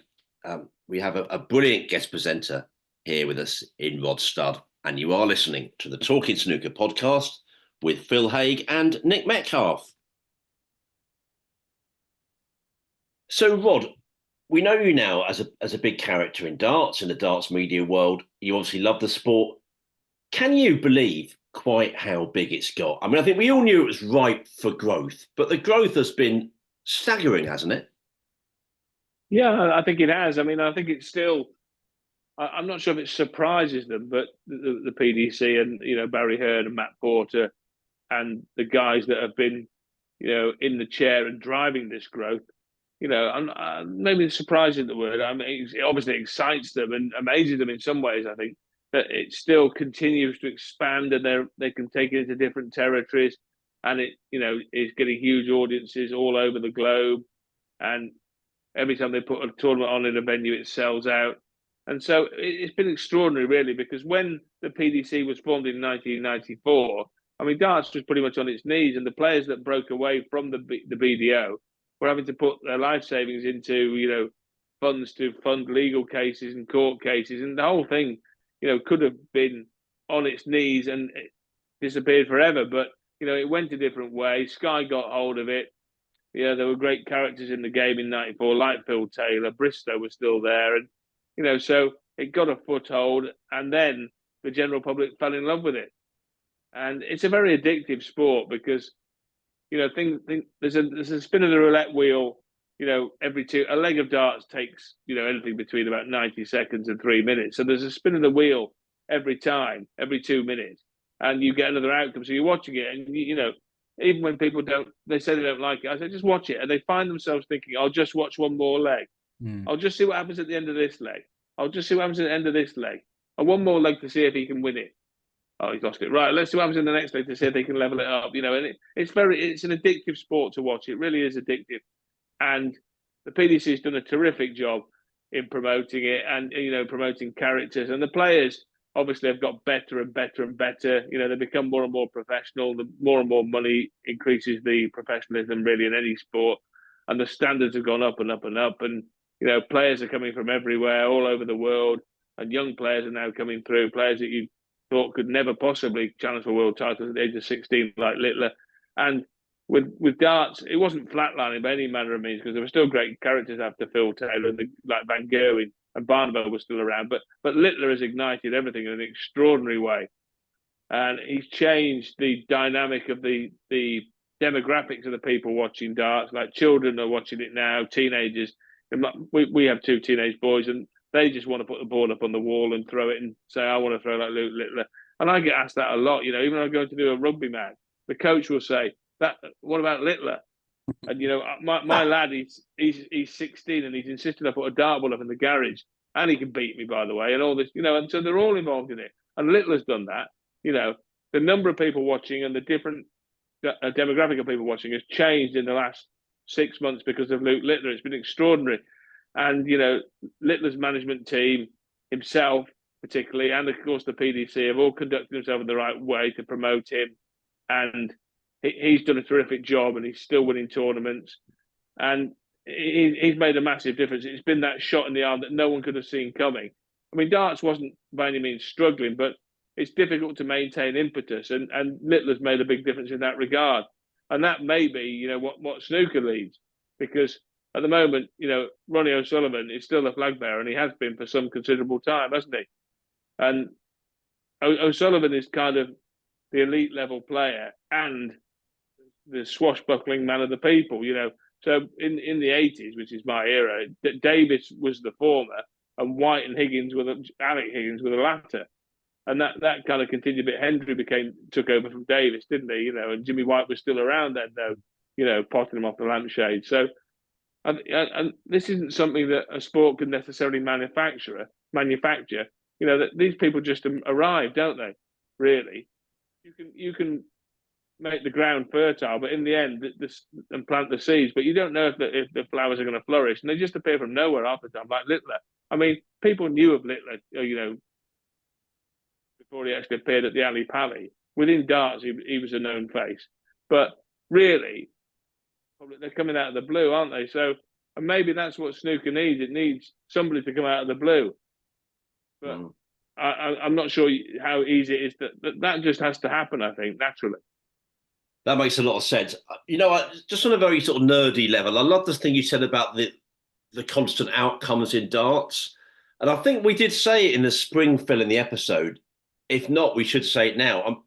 we have a brilliant guest presenter here with us in Rod Studd. And you are listening to the Talking Snooker podcast with Phil Haigh and Nick Metcalf. So, Rod, we know you now as a big character in darts, in the darts media world. You obviously love the sport. Can you believe quite how big it's got? I mean, I think we all knew it was ripe for growth, but the growth has been staggering, hasn't it? Yeah, I think it has. I mean, I think it's still. I'm not sure if it surprises them, but the PDC and Barry Hearn and Matt Porter and the guys that have been in the chair and driving this growth. Maybe surprising the word. I mean, it obviously excites them and amazes them in some ways. I think that it still continues to expand, and they can take it into different territories, and it is getting huge audiences all over the globe. And every time they put a tournament on in a venue, it sells out. And so it's been extraordinary, really, because when the PDC was formed in 1994, I mean, darts was pretty much on its knees, and the players that broke away from the BDO were having to put their life savings into, funds to fund legal cases and court cases. And the whole thing, could have been on its knees and it disappeared forever. But, it went a different way. Sky got hold of it. There were great characters in the game in '94, like Phil Taylor. Bristow was still there. And, so it got a foothold. And then the general public fell in love with it. And it's a very addictive sport because, there's a spin of the roulette wheel, a leg of darts takes, anything between about 90 seconds and 3 minutes. So there's a spin of the wheel every 2 minutes, and you get another outcome. So you're watching it, and even when people they say they don't like it, I say just watch it, and they find themselves thinking, I'll just watch one more leg. I'll just see what happens at the end of this leg. I'll just see what happens at the end of this leg. And one more leg to see if he can win it. Oh, he's lost it. Right, let's see what happens in the next leg to see if they can level it up. And it's an addictive sport to watch. It really is addictive. And the PDC has done a terrific job in promoting it and, promoting characters. And the players obviously have got better and better and better. They become more and more professional. The more and more money increases the professionalism really in any sport. And the standards have gone up and up and up. And, players are coming from everywhere, all over the world. And young players are now coming through, players that you thought could never possibly challenge for world titles at the age of 16, like Littler. And with darts, it wasn't flatlining by any manner of means, because there were still great characters after Phil Taylor and like Van Gerwen, and Barnwell was still around. But Littler has ignited everything in an extraordinary way, and he's changed the dynamic of the demographics of the people watching darts. Like children are watching it now, teenagers. We have 2 teenage boys, and they just want to put the ball up on the wall and throw it and say, I want to throw like Luke Littler. And I get asked that a lot, even when I go to do a rugby match, the coach will say, what about Littler? And, my lad, he's 16 and he's insisted I put a dart ball up in the garage, and he can beat me, by the way, and all this, and so they're all involved in it. And Littler's done that. The number of people watching and the different demographic of people watching has changed in the last 6 months because of Luke Littler. It's been extraordinary. And, Littler's management team, himself particularly, and of course the PDC have all conducted themselves in the right way to promote him. And he's done a terrific job, and he's still winning tournaments. And he's made a massive difference. It's been that shot in the arm that no one could have seen coming. I mean, darts wasn't by any means struggling, but it's difficult to maintain impetus. And Littler's made a big difference in that regard. And that may be, what snooker leads, because at the moment, Ronnie O'Sullivan is still a flag bearer, and he has been for some considerable time, hasn't he? And O'Sullivan is kind of the elite level player and the swashbuckling man of the people, So in the 80s, which is my era, Davis was the former, and White and Higgins Alec Higgins were the latter. And that kind of continued a bit. Hendry took over from Davis, didn't he? And Jimmy White was still around then, though, potting him off the lampshade. So, and this isn't something that a sport can necessarily manufacture. That these people just arrive, don't they? Really, you can make the ground fertile, but in the end, and plant the seeds. But you don't know if the flowers are going to flourish, and they just appear from nowhere half the time, like Littler. I mean, people knew of Littler, before he actually appeared at the Ali Pali. Within darts, he was a known face. But really, they're coming out of the blue, aren't they? So, and maybe that's what snooker needs. It needs somebody to come out of the blue. But I'm not sure how easy it is that just has to happen, I think, naturally. That makes a lot of sense. Just on a very sort of nerdy level, I love this thing you said about the constant outcomes in darts. And I think we did say it in the spring, Phil, in the episode. If not, we should say it now.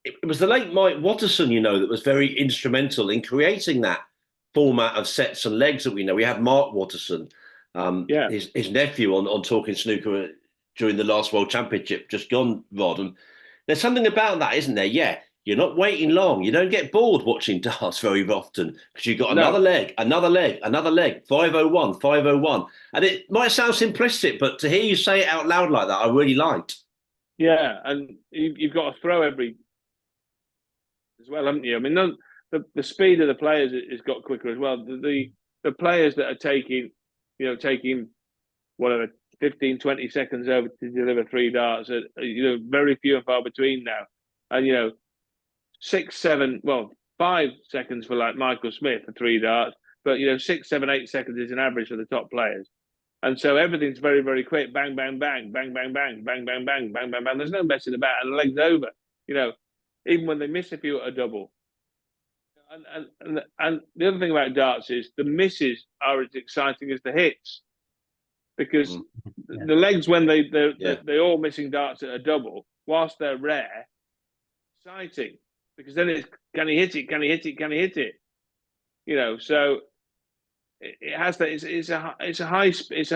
It was the late Mike Watterson, that was very instrumental in creating that format of sets and legs that we know. We had Mark Watterson, his nephew, on Talking Snooker during the last World Championship, just gone, Rod. And there's something about that, isn't there? Yeah. You're not waiting long. You don't get bored watching darts very often because you've got another leg, 501, 501. And it might sound simplistic, but to hear you say it out loud like that, I really liked. Yeah, and you've got to throw every as well, haven't you? I mean, the speed of the players has got quicker as well. The players that are taking whatever, 15, 20 seconds over to deliver 3 darts are very few and far between now. And, 6, 7, 5 seconds for like Michael Smith for 3 darts, but 6, 7, 8 seconds is an average for the top players, and so everything's very, very quick. Bang, bang, bang, bang, bang, bang, bang, bang, bang, bang, bang, bang. There's no messing about, and the leg's over. Even when they miss a few at a double. And the other thing about darts is the misses are as exciting as the hits, because the legs, when they're all missing darts at a double, whilst they're rare, exciting. Because then it's, can he hit it? Can he hit it? Can he hit it? So it has that. It's a high speed. It's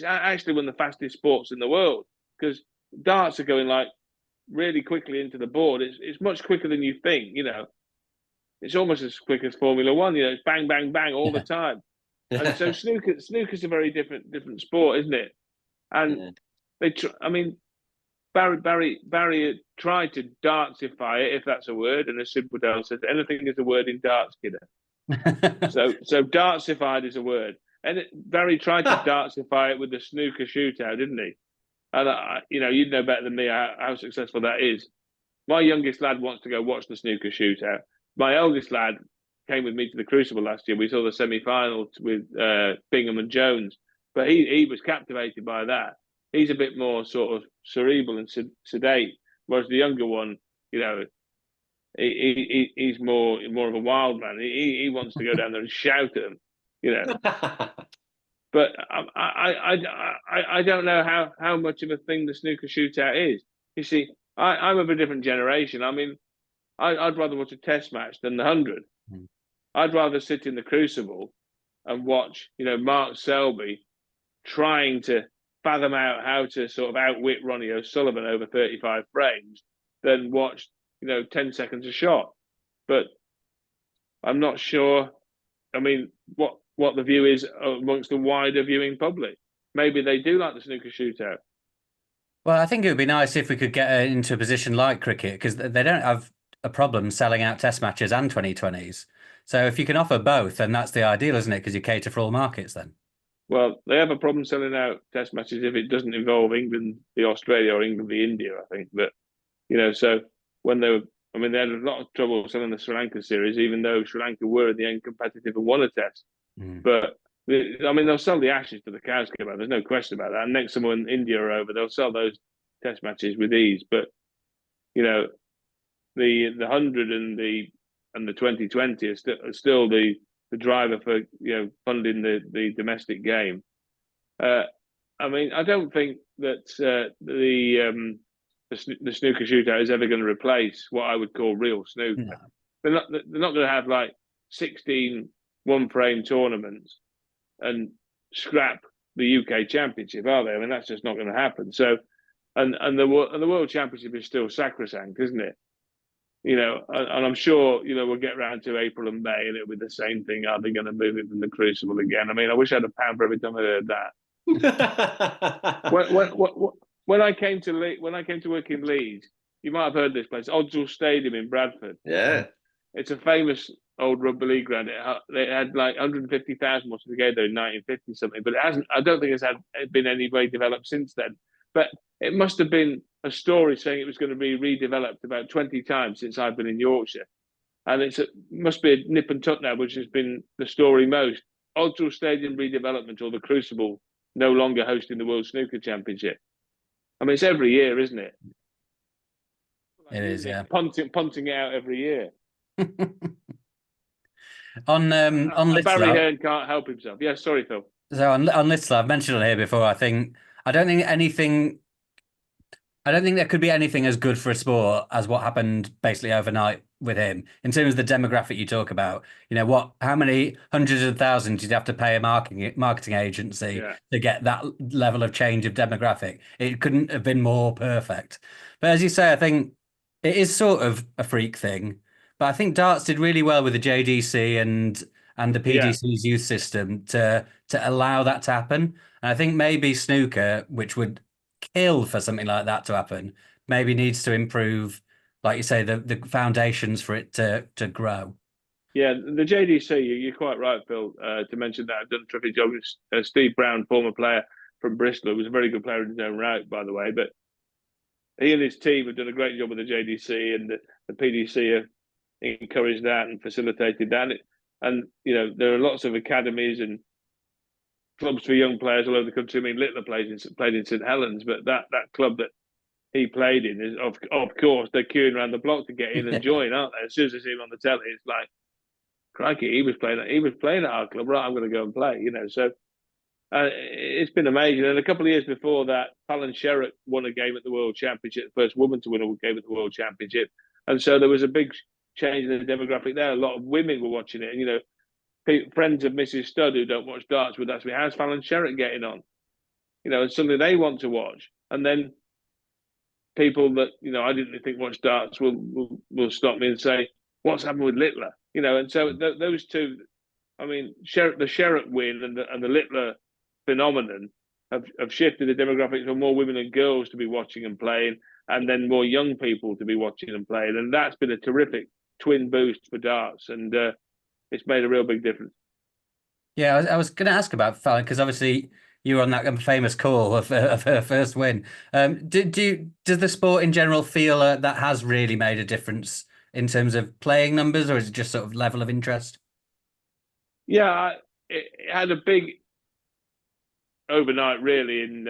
actually one of the fastest sports in the world, because darts are going like really quickly into the board. It's much quicker than you think. It's almost as quick as Formula One. It's bang, bang, bang all the time. And so snooker's a very different sport, isn't it? And Barry tried to dartsify it, if that's a word, and as Sid Waddell said, anything is a word in darts, kidder. so dartsified is a word, and Barry tried to dartsify it with the snooker shootout, didn't he? And you'd know better than me how successful that is. My youngest lad wants to go watch the snooker shootout. My eldest lad came with me to the Crucible last year. We saw the semi-final with Bingham and Jones, but he was captivated by that. He's a bit more sort of cerebral and sedate, whereas the younger one, he's more of a wild man. He wants to go down there and shout at them, But I don't know how much of a thing the snooker shootout is. You see, I'm of a different generation. I mean, I'd rather watch a test match than the 100. I'd rather sit in the Crucible and watch, Mark Selby trying to fathom out how to sort of outwit Ronnie O'Sullivan over 35 frames than watch, 10 seconds a shot. But I'm not sure. I mean, what the view is amongst the wider viewing public. Maybe they do like the snooker shootout. Well, I think it would be nice if we could get into a position like cricket, because they don't have a problem selling out test matches and 2020s. So if you can offer both, then that's the ideal, isn't it? Because you cater for all markets then. Well, they have a problem selling out test matches if it doesn't involve England v Australia or England v India, I think. But, so when they had a lot of trouble selling the Sri Lanka series, even though Sri Lanka were in the end competitive and won a test. But, they'll sell the Ashes to the cows come out. There's no question about that. And next time when India are over, they'll sell those test matches with ease. But, the 100 and the 2020 are still the driver for funding the domestic game. I don't think that the snooker shootout is ever going to replace what I would call real snooker. No. They're not going to have like 16 one-frame tournaments and scrap the UK Championship, are they? That's just not going to happen. So, and the World Championship is still sacrosanct, isn't it? And I'm sure, we'll get around to April and May and it'll be the same thing. Are they going to move it from the Crucible again? I wish I had £1 for every time I heard that. when I came to work in Leeds, you might have heard this place, Autumnal Stadium in Bradford. Yeah. It's a famous old rugby league ground. It had like 150,000 watching the game there in 1950 something, but it hasn't. I don't think it's been any way developed since then. But it must have been a story saying it was going to be redeveloped about 20 times since I've been in Yorkshire, and must be a nip and tuck now, which has been the story most. Autumnal Stadium redevelopment, or the Crucible no longer hosting the World Snooker Championship. I mean, it's every year, isn't it? It is, yeah. Punting it out every year. on Barry Litzler, Hearn can't help himself. Yeah, sorry, Phil. so on Litzler, I've mentioned it here before. I don't think there could be anything as good for a sport as what happened basically overnight with him in terms of the demographic you talk about. You know, how many hundreds of thousands you'd have to pay a marketing agency to get that level of change of demographic. It couldn't have been more perfect. But as you say, I think it is sort of a freak thing. But I think darts did really well with the JDC and the PDC's youth system to allow that to happen. And I think maybe snooker, which would kill for something like that to happen, maybe needs to improve, like you say, the foundations for it to grow. Yeah, the JDC, you're quite right, Phil, to mention that. I've done a terrific job with Steve Brown, former player from Bristol, who was a very good player in his own right, by the way. But he and his team have done a great job with the JDC, and the PDC have encouraged that and facilitated that. And you know, there are lots of academies and clubs for young players all over the country. I mean, Littler played in St Helens, but that club that he played in is, of course, they're queuing around the block to get in and join, aren't they? As soon as they see him on the telly, it's like, crikey, he was playing at our club, right? I'm going to go and play, you know. So it's been amazing. And a couple of years before that, Fallon Sherrock won a game at the World Championship, the first woman to win a game at the World Championship, and so there was a big change in the demographic there. A lot of women were watching it, and you know, friends of Mrs. Studd who don't watch darts would ask me, how's Fallon Sherrock getting on? You know, and suddenly they want to watch. And then people that, you know, I didn't think watch darts will stop me and say, what's happened with Littler? You know, and so those two, I mean, the Sherrock win and the Littler phenomenon have shifted the demographics for more women and girls to be watching and playing, and then more young people to be watching and playing. And that's been a terrific twin boost for darts. And it's made a real big difference. Yeah, I was going to ask about Fallon because obviously you were on that famous call of her first win. Does the sport in general feel that has really made a difference in terms of playing numbers, or is it just sort of level of interest? Yeah, it had a big overnight, really. In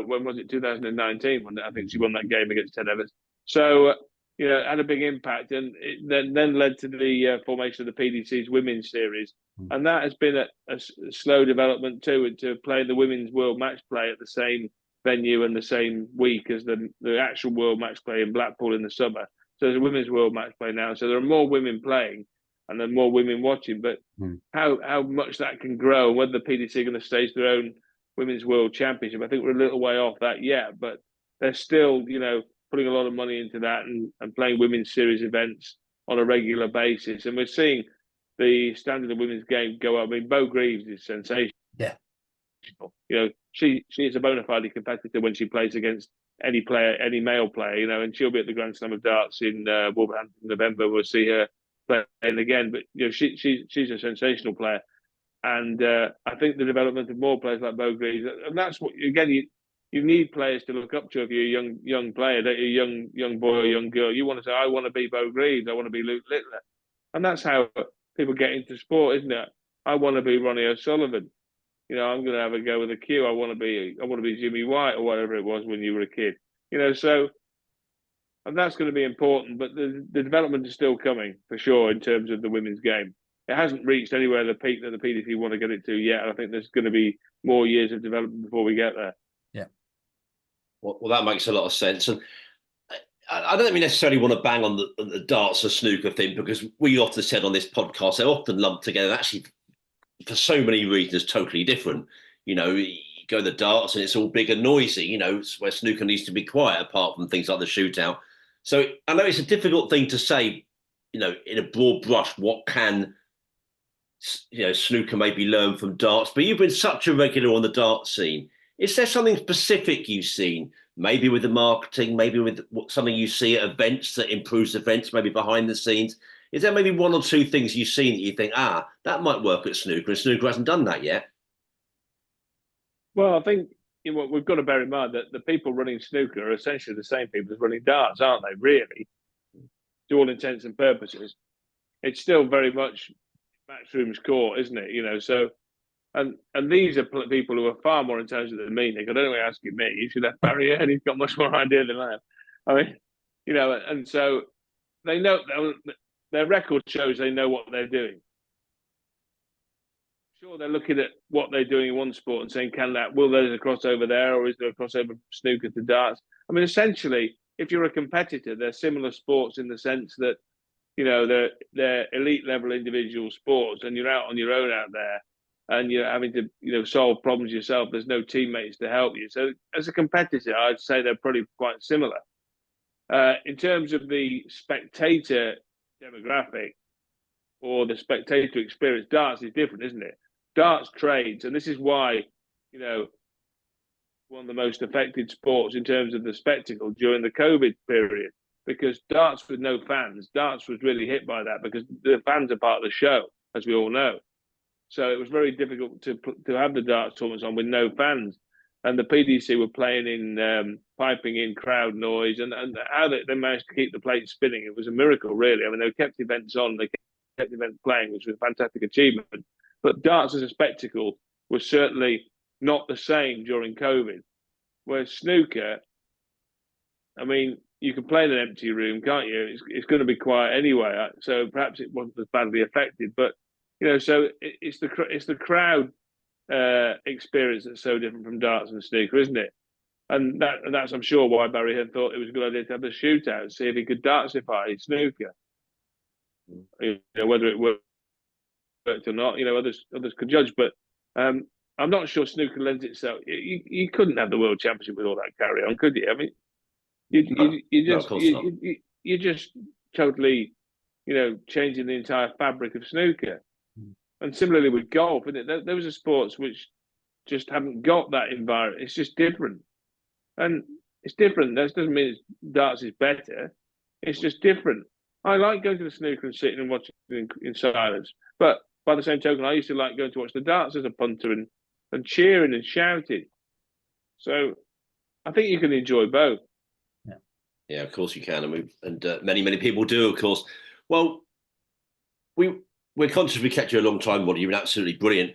when was it? 2019, when I think she won that game against Ted Evans. So you know, it had a big impact, and it then led to the formation of the PDC's Women's Series, and that has been a slow development too, into playing the Women's World Match Play at the same venue and the same week as the actual World Match Play in Blackpool in the summer. So there's a Women's World Match Play now, so there are more women playing and then more women watching. But how much that can grow, whether the PDC are going to stage their own Women's World Championship, I think we're a little way off that yet, but they're still, you know, putting a lot of money into that and playing women's series events on a regular basis. And we're seeing the standard of women's game go up. I mean, Bo Greaves is sensational. Yeah. You know, she is a bona fide competitor when she plays against any player, any male player, you know, and she'll be at the Grand Slam of Darts in Wolverhampton in November. We'll see her playing again. But, you know, she's a sensational player. And I think the development of more players like Bo Greaves, and that's what, again, you need players to look up to if you're a young player, that you're a young boy or young girl. You want to say, I want to be Bo Greaves, I want to be Luke Littler. And that's how people get into sport, isn't it? I want to be Ronnie O'Sullivan. You know, I'm going to have a go with a Q. I want to be Jimmy White or whatever it was when you were a kid. You know, so, and that's going to be important. But the development is still coming for sure in terms of the women's game. It hasn't reached anywhere the peak that the PDC want to get it to yet. And I think there's going to be more years of development before we get there. Yeah. Well, that makes a lot of sense. And I don't necessarily want to bang on the darts or snooker thing, because we often said on this podcast, they're often lumped together. Actually, for so many reasons, totally different. You know, you go to the darts and it's all big and noisy, you know, where snooker needs to be quiet, apart from things like the shootout. So I know it's a difficult thing to say, you know, in a broad brush, what can, you know, snooker maybe learn from darts, but you've been such a regular on the dart scene. Is there something specific you've seen maybe with the marketing, maybe with something you see at events that improves events, maybe behind the scenes? Is there maybe one or two things you've seen that you think, that might work at snooker, and snooker hasn't done that yet? Well, I think we've got to bear in mind that the people running snooker are essentially the same people as running darts, aren't they? Really, to all intents and purposes, it's still very much Matchroom's core, isn't it? So and these are people who are far more intelligent than me, Nick. I don't know why you're asking me. You should have Barry here, and he's got much more idea than I have. I mean, and so they know their record shows they know what they're doing. Sure, they're looking at what they're doing in one sport and saying, will there's a crossover there, or is there a crossover from snooker to darts? I mean, essentially, if you're a competitor, they're similar sports in the sense that, they're elite level individual sports, and you're out on your own out there, and you're having to, solve problems yourself. There's no teammates to help you. So as a competitor, I'd say they're probably quite similar. In terms of the spectator demographic or the spectator experience, darts is different, isn't it? Darts trades, and this is why, one of the most affected sports in terms of the spectacle during the COVID period, because darts with no fans, darts was really hit by that because the fans are part of the show, as we all know. So it was very difficult to have the darts tournaments on with no fans. And the PDC were playing in, piping in crowd noise, and how they managed to keep the plate spinning. It was a miracle, really. I mean, they kept events on, they kept events playing, which was a fantastic achievement. But darts as a spectacle was certainly not the same during COVID. Whereas snooker, I mean, you can play in an empty room, can't you? It's going to be quiet anyway. So perhaps it wasn't as badly affected. But, so it's the crowd experience that's so different from darts and snooker, isn't it? And that's, I'm sure, why Barry had thought it was a good idea to have a shootout, see if he could dartsify snooker. Whether it worked or not, others could judge. But I'm not sure snooker lends itself. You couldn't have the world championship with all that carry on, could you? I mean, you're just totally, changing the entire fabric of snooker. And similarly with golf, isn't it? Those are sports which just haven't got that environment. It's just different, and it's different. That doesn't mean darts is better. It's just different. I like going to the snooker and sitting and watching in silence, but by the same token, I used to like going to watch the darts as a punter and cheering and shouting. So I think you can enjoy both. Yeah, of course you can, and many people do, of course. Well, we're conscious we kept you a long time, Ronnie. You've been absolutely brilliant.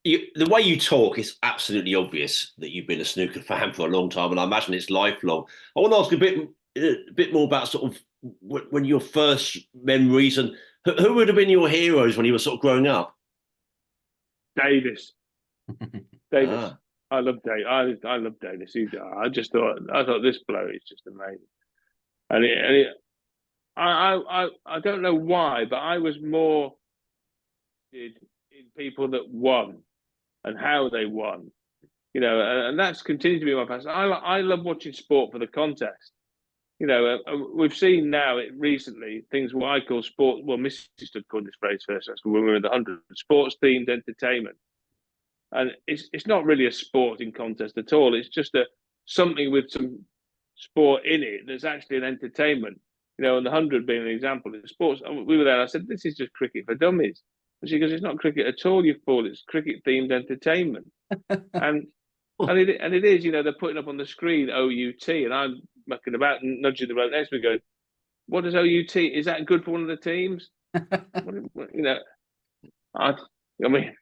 The way you talk, it's absolutely obvious that you've been a snooker fan for a long time, and I imagine it's lifelong. I want to ask a bit more about sort of when your first memories, and who would have been your heroes when you were sort of growing up? Davis. I love Davis. I love Davis. I thought this bloke is just amazing, I don't know why, but I was more interested in people that won and how they won, and that's continued to be my passion. I love watching sport for the contest. We've seen now recently things what I call sport. Well, Mrs. Stood coined this phrase first. That's when we were in the 100. Sports themed entertainment, and it's not really a sporting contest at all. It's just something with some sport in it that's actually an entertainment. And the 100 being an example of sports. We were there. And I said, "This is just cricket for dummies." And she goes, "It's not cricket at all, you fool. It's cricket themed entertainment." and it is. They're putting up on the screen OUT, and I'm mucking about and nudging the rope next to me, going, "What does OUT? Is that good for one of the teams?" I mean,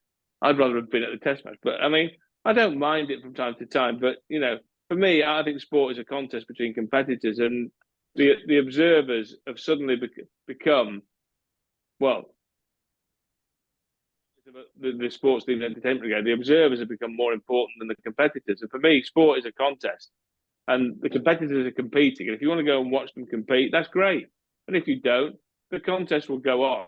I'd rather have been at the Test match, but I mean, I don't mind it from time to time. But for me, I think sport is a contest between competitors, and the observers have suddenly become, well, the sports themed entertainment again. The observers have become more important than the competitors. And for me, sport is a contest, and the competitors are competing. And if you want to go and watch them compete, that's great. And if you don't, the contest will go on.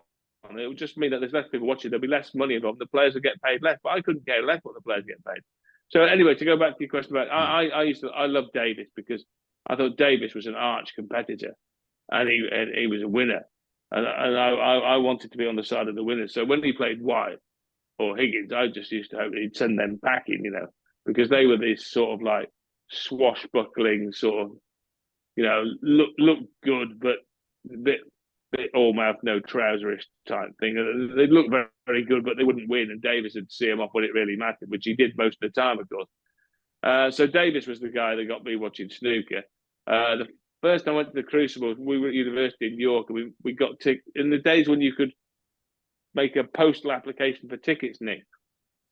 It will just mean that there's less people watching. There'll be less money involved. The players will get paid less. But I couldn't care less what the players get paid. So anyway, to go back to your question about, I love Davis because I thought Davis was an arch competitor, and he was a winner, and I wanted to be on the side of the winners. So when he played White or Higgins, I just used to hope he'd send them packing, because they were this sort of like swashbuckling sort of, look good, but a bit all mouth, no trouserish type thing. They look very, very good, but they wouldn't win. And Davis would see them off when it really mattered, which he did most of the time, of course. So Davis was the guy that got me watching snooker. The first time I went to the Crucible, we were at university in York, and we got in the days when you could make a postal application for tickets, Nick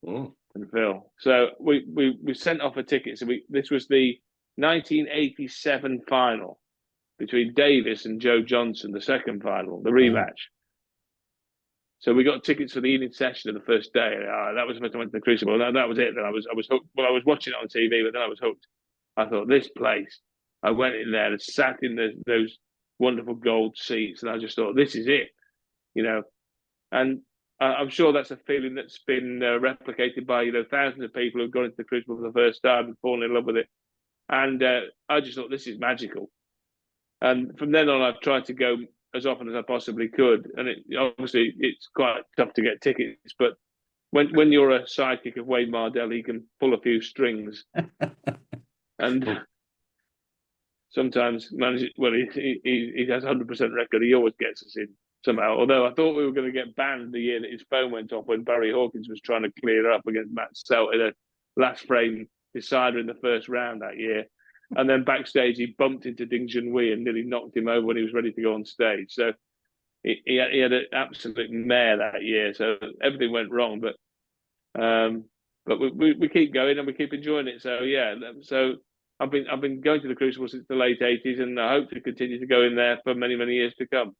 and Phil. So we sent off a ticket. So this was the 1987 final between Davis and Joe Johnson, the second final, the rematch. So we got tickets for the evening session of the first day. That was the first time I went to the Crucible. That was it. Then I was hooked. Well, I was watching it on TV, but then I was hooked. I thought, this place. I went in there and sat in those wonderful gold seats, and I just thought, this is it, And I'm sure that's a feeling that's been replicated by thousands of people who've gone into the Crucible for the first time and fallen in love with it. And I just thought, this is magical. And from then on, I've tried to go as often as I possibly could. And obviously, it's quite tough to get tickets. But when you're a sidekick of Wade Mardell, he can pull a few strings. And sometimes manage. Well, he has 100% record. He always gets us in somehow. Although I thought we were going to get banned the year that his phone went off when Barry Hawkins was trying to clear up against Matt Selt in a last frame decider in the first round that year. And then backstage, he bumped into Ding Junhui and nearly knocked him over when he was ready to go on stage. So he had an absolute mare that year. So everything went wrong, but we keep going and we keep enjoying it. So yeah, so I've been going to the Crucible since the late '80s, and I hope to continue to go in there for many, many years to come.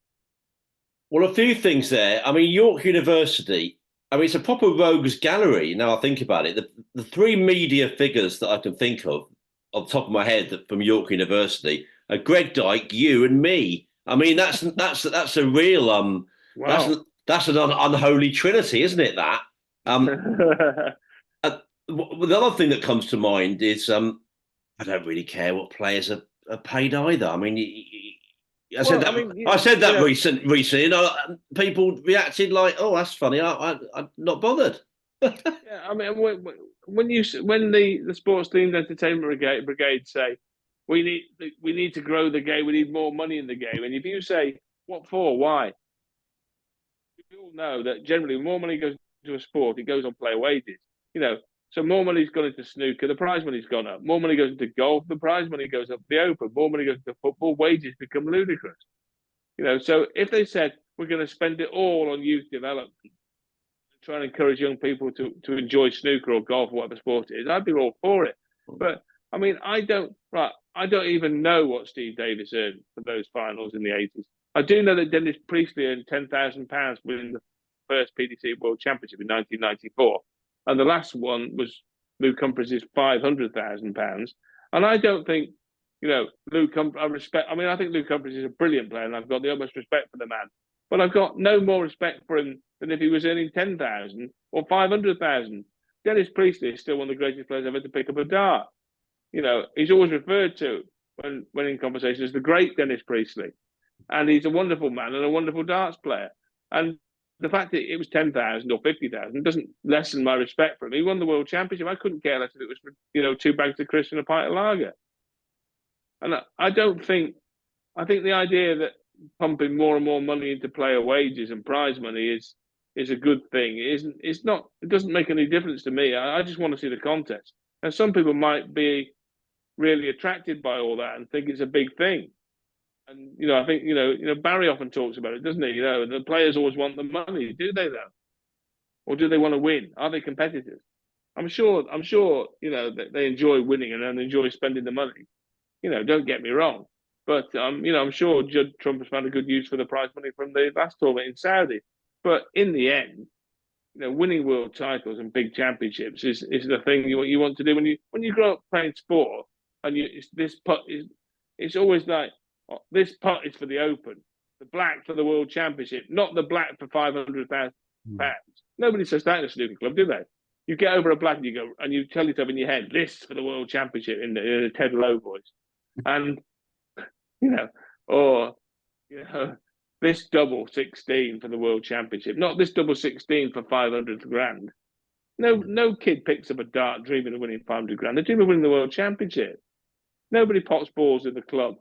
Well, a few things there. I mean, York University. I mean, it's a proper rogues gallery. Now I think about it, the three media figures that I can think of off the top of my head from York University are Greg Dyke, you, and me. I mean, that's a real Wow. that's an unholy trinity, isn't it? That the other thing that comes to mind is I don't really care what players are paid either. I mean, I said that recently, and people reacted like, "Oh, that's funny." I'm not bothered. Yeah, I mean, when the sports themed entertainment brigade say we need to grow the game, we need more money in the game, and if you say what for, why, we all know that generally more money goes to a sport, it goes on player wages. So more money's gone into snooker, the prize money's gone up. More money goes into golf, the prize money goes up. The Open, more money goes into football, wages become ludicrous. So if they said we're going to spend it all on youth development, try and encourage young people to enjoy snooker or golf or whatever sport it is, I'd be all for it. But I mean, I don't even know what Steve Davis earned for those finals in the '80s. I do know that Dennis Priestley earned £10,000 winning the first PDC World Championship in 1994, and the last one was Luke Humphries' £500,000. And I don't think, Luke Humphries. I think Luke Humphries is a brilliant player, and I've got the utmost respect for the man. But I've got no more respect for him than if he was earning 10,000 or 500,000. Dennis Priestley is still one of the greatest players ever to pick up a dart. He's always referred to when in conversation as the great Dennis Priestley, and he's a wonderful man and a wonderful darts player. And the fact that it was 10,000 or 50,000 doesn't lessen my respect for him. He won the world championship. I couldn't care less if it was for 2 bags of crisps and a pint of lager. And I think the idea that pumping more and more money into player wages and prize money is a good thing. It doesn't make any difference to me. I just want to see the contest. And some people might be really attracted by all that and think it's a big thing. And I think Barry often talks about it, doesn't he? The players always want the money. Do they though? Or do they want to win? Are they competitive? I'm sure that they enjoy winning and enjoy spending the money. Don't get me wrong. But I'm sure Judd Trump has found a good use for the prize money from the last tournament in Saudi. But in the end, winning world titles and big championships is the thing you want to do when you grow up playing sport. And it's always like, this putt is for the Open, the black for the World Championship, not the black for £500,000. Nobody says that in a snooker club, do they? You get over a black and you go and you tell yourself in your head, this for the World Championship in a Ted Lowe voice, and this double 16 for the World Championship, not this double 16 for 500 grand. No kid picks up a dart dreaming of winning 500 grand. They're dreaming of winning the World Championship. Nobody pots balls in the club,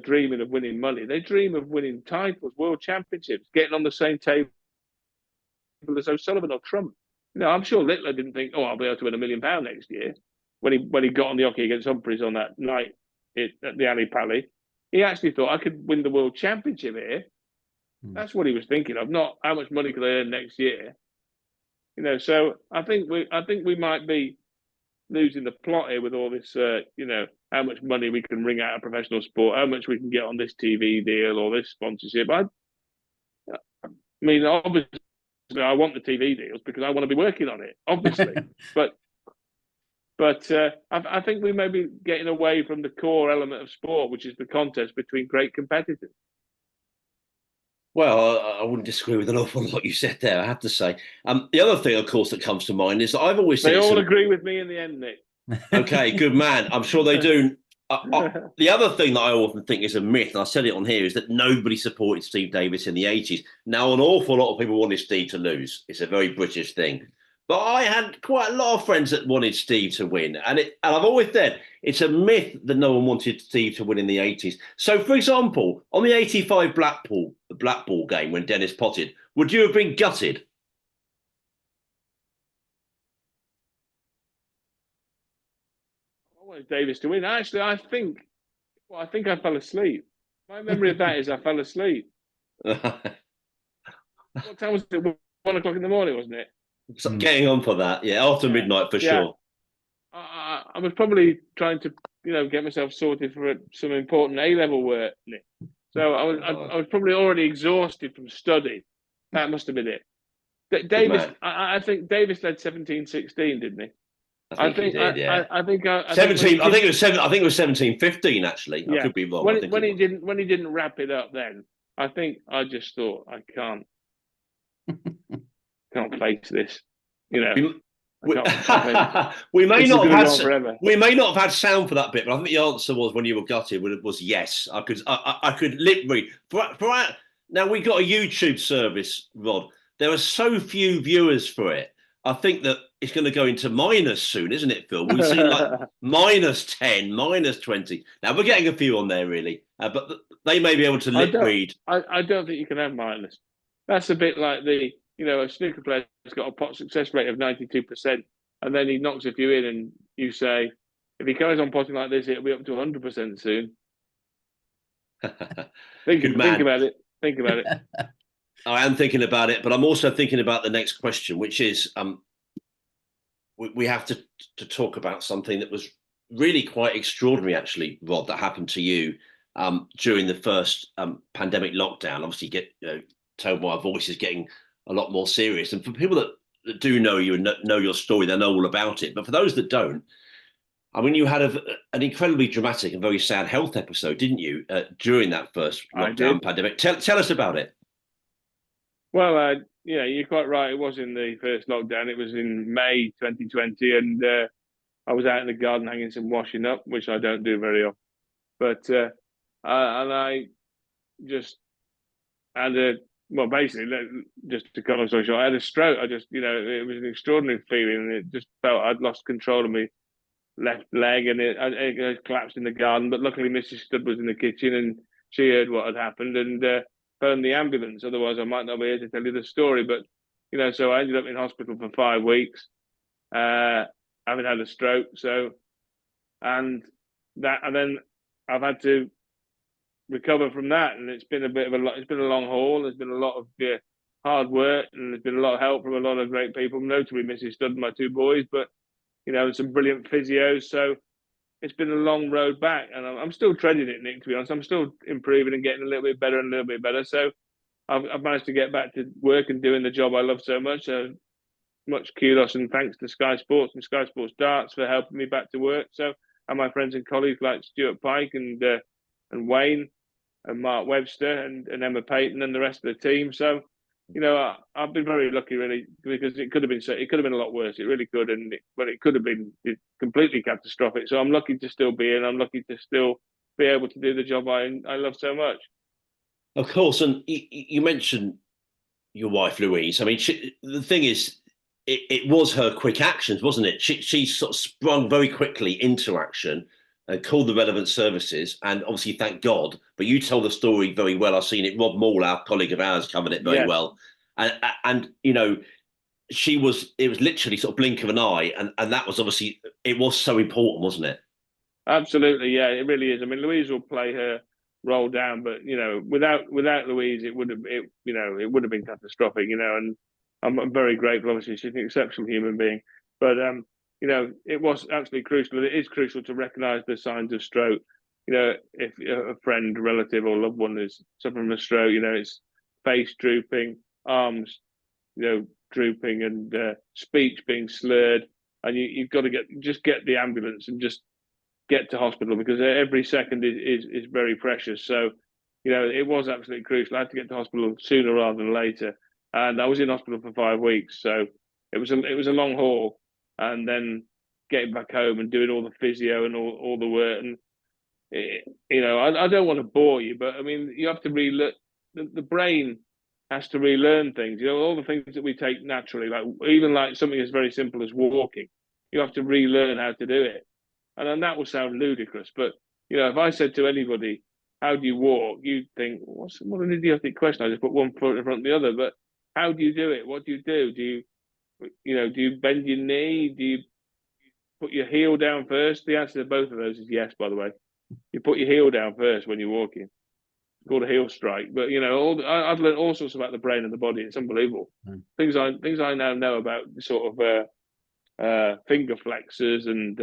dreaming of winning money. They dream of winning titles, world championships, getting on the same table as O'Sullivan or Trump. I'm sure Littler didn't think, oh, I'll be able to win £1 million next year. When he got on the hockey against Humphreys on that night at the Ali Pally, he actually thought I could win the world championship here. That's what he was thinking of, not how much money could I earn next year. So I think we might be losing the plot here with all this. How much money we can wring out of professional sport, how much we can get on this TV deal or this sponsorship. I mean, obviously, I want the TV deals because I want to be working on it, obviously. but I think we may be getting away from the core element of sport, which is the contest between great competitors. Well, I wouldn't disagree with an awful lot you said there, I have to say. The other thing, of course, that comes to mind is that I've always said... They all agree with me in the end, Nick. Okay, good man. I'm sure they do. The other thing that I often think is a myth, and I said it on here, is that nobody supported Steve Davis in the 80s. Now, an awful lot of people wanted Steve to lose. It's a very British thing. But I had quite a lot of friends that wanted Steve to win. And I've always said it's a myth that no one wanted Steve to win in the 80s. So, for example, on the 85 Blackpool game when Dennis potted, would you have been gutted? I wanted Davis to win. Actually, I think I fell asleep. My memory of that is I fell asleep. What time was it? 1 o'clock in the morning, wasn't it? So getting on for that, yeah, after midnight for sure. I was probably trying to, get myself sorted for some important A-level work, Nick. So I was probably already exhausted from study. That must have been it. Davis, I think Davis led 17-16, didn't he? I think he did, yeah. I think 17. I think it was 17-15. Actually, yeah. I could be wrong. When he didn't wrap it up, then I think I just thought I can't face this. We may not have had sound for that bit, but I think the answer was when you were gutted was yes. I could literally now we got a YouTube service, Rod. There are so few viewers for it. I think that it's going to go into minus soon, isn't it, Phil? We've seen like -10, -20. Now we're getting a few on there, really, but they may be able to lip read. I don't think you can have minus. That's a bit like a snooker player's got a pot success rate of 92%, and then he knocks a few in, and you say, if he carries on potting like this, it'll be up to 100% soon. Think about it. Think about it. I am thinking about it, but I'm also thinking about the next question, which is we have to talk about something that was really quite extraordinary, actually, Rod, that happened to you during the first pandemic lockdown. Obviously, told my voice is getting a lot more serious. And for people that do know you and know your story, they know all about it. But for those that don't, I mean, you had an incredibly dramatic and very sad health episode, didn't you, during that first lockdown pandemic? Tell us about it. Well, you're quite right. It was in the first lockdown. It was in May 2020, and I was out in the garden hanging some washing up, which I don't do very often. But and I just had basically, just to cut long story short, I had a stroke. It was an extraordinary feeling, and it just felt I'd lost control of my left leg, and it collapsed in the garden. But luckily, Mrs. Studd was in the kitchen, and she heard what had happened, and phoned the ambulance. Otherwise, I might not be here to tell you the story. But so I ended up in hospital for 5 weeks, having had a stroke. And then I've had to recover from that, and it's been a long haul. There's been a lot of hard work, and there's been a lot of help from a lot of great people, notably Mrs. Studd and my 2 boys, but some brilliant physios. So it's been a long road back, and I'm still treading it, Nick, to be honest. I'm still improving and getting a little bit better and a little bit better. So I've managed to get back to work and doing the job I love so much. So much kudos and thanks to Sky Sports and Sky Sports Darts for helping me back to work. So, and my friends and colleagues like Stuart Pike and Wayne and Mark Webster and Emma Payton and the rest of the team. So, I've been very lucky, really, because it could have been a lot worse. It really could, but it could have been completely catastrophic. So I'm lucky to still be in. I'm lucky to still be able to do the job I love so much. Of course, and you mentioned your wife Louise. I mean, the thing is, it was her quick actions, wasn't it? She sort of sprung very quickly into action. and called the relevant services, and obviously thank God. But you told the story very well. I've seen it. Rob Maul, our colleague of ours, covered it very well. And you know, it was literally sort of blink of an eye, and that was obviously, it was so important, wasn't it? Absolutely, yeah, it really is. I mean, Louise will play her role down, but you know, without Louise, it would have been catastrophic. You know, and I'm very grateful. Obviously, she's an exceptional human being, but you know, it was absolutely crucial. It is crucial to recognise the signs of stroke. You know, if a friend, relative, or loved one is suffering from a stroke, you know, it's face drooping, arms, you know, drooping, and speech being slurred, and you've got to get the ambulance and just get to hospital, because every second is very precious. So, you know, it was absolutely crucial. I had to get to hospital sooner rather than later, and I was in hospital for 5 weeks. So it was a long haul, and then getting back home and doing all the physio and all the work. And you know, I don't want to bore you, but I mean, you have to relearn. The brain has to relearn things. You know, all the things that we take naturally, like even like something as very simple as walking, you have to relearn how to do it. And then that will sound ludicrous, but you know, if I said to anybody, "How do you walk?" you'd think, what an idiotic question. I just put one foot in front of the other. But how do you do it? What do you do? Do you bend your knee? Do you put your heel down first? The answer to both of those is yes, by the way. You put your heel down first when you're walking. It's called a heel strike. But you know, I've learned all sorts about the brain and the body. It's unbelievable. Things I now know about sort of finger flexors, and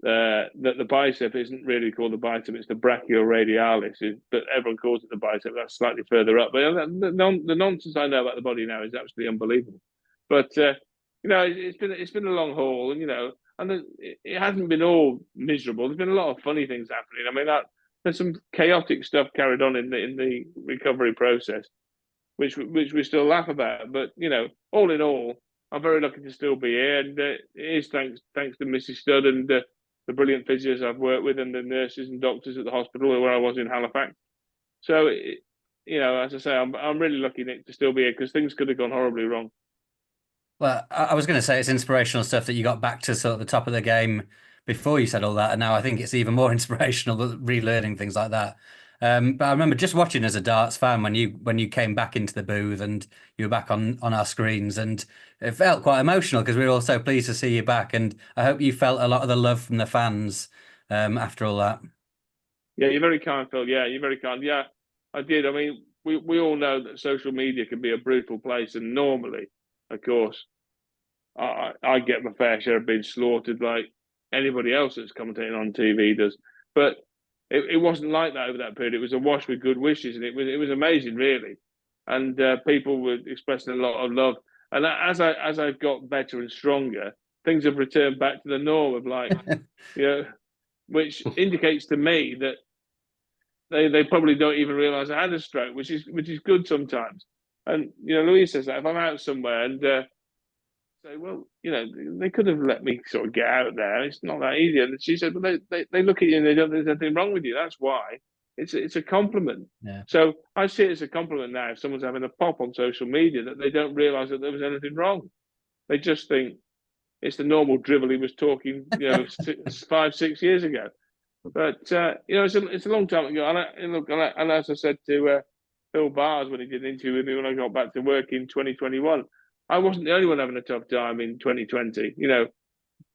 that the bicep isn't really called the bicep, it's the brachioradialis, but everyone calls it the bicep. That's slightly further up. But the nonsense I know about the body now is absolutely unbelievable. But you know, it's been a long haul, and you know, and it hasn't been all miserable. There's been a lot of funny things happening. I mean, there's some chaotic stuff carried on in the recovery process, which we still laugh about. But you know, all in all, I'm very lucky to still be here, and it is thanks to Mrs. Studd and the brilliant physios I've worked with, and the nurses and doctors at the hospital where I was in Halifax. So, you know, as I say, I'm really lucky, Nick, to still be here, because things could have gone horribly wrong. Well, I was going to say it's inspirational stuff that you got back to sort of the top of the game before you said all that, and now I think it's even more inspirational relearning things like that. But I remember just watching as a darts fan when you came back into the booth and you were back on our screens, and it felt quite emotional because we were all so pleased to see you back. And I hope you felt a lot of the love from the fans after all that. Yeah, you're very kind, Phil. Yeah, you're very kind. Yeah, I did. I mean, we all know that social media can be a brutal place, and normally, of course, I get my fair share of being slaughtered like anybody else that's commentating on TV does. But it wasn't like that over that period. It was awash with good wishes, and it was amazing, really. And people were expressing a lot of love. And as I've got better and stronger, things have returned back to the norm of, like, you know, which indicates to me that they probably don't even realise I had a stroke, which is good sometimes. And you know, Louise says that if I'm out somewhere and say, well, you know, they could have let me sort of get out there. It's not that easy. And she said, well, they look at you and they don't think there's anything wrong with you. That's why. It's a compliment. Yeah. So I see it as a compliment now if someone's having a pop on social media, that they don't realise that there was anything wrong. They just think it's the normal drivel he was talking, you know, 5-6 years ago. But you know, it's a long time ago. And as I said to Phil Bars when he did an interview with me when I got back to work in 2021, I wasn't the only one having a tough time in 2020. You know,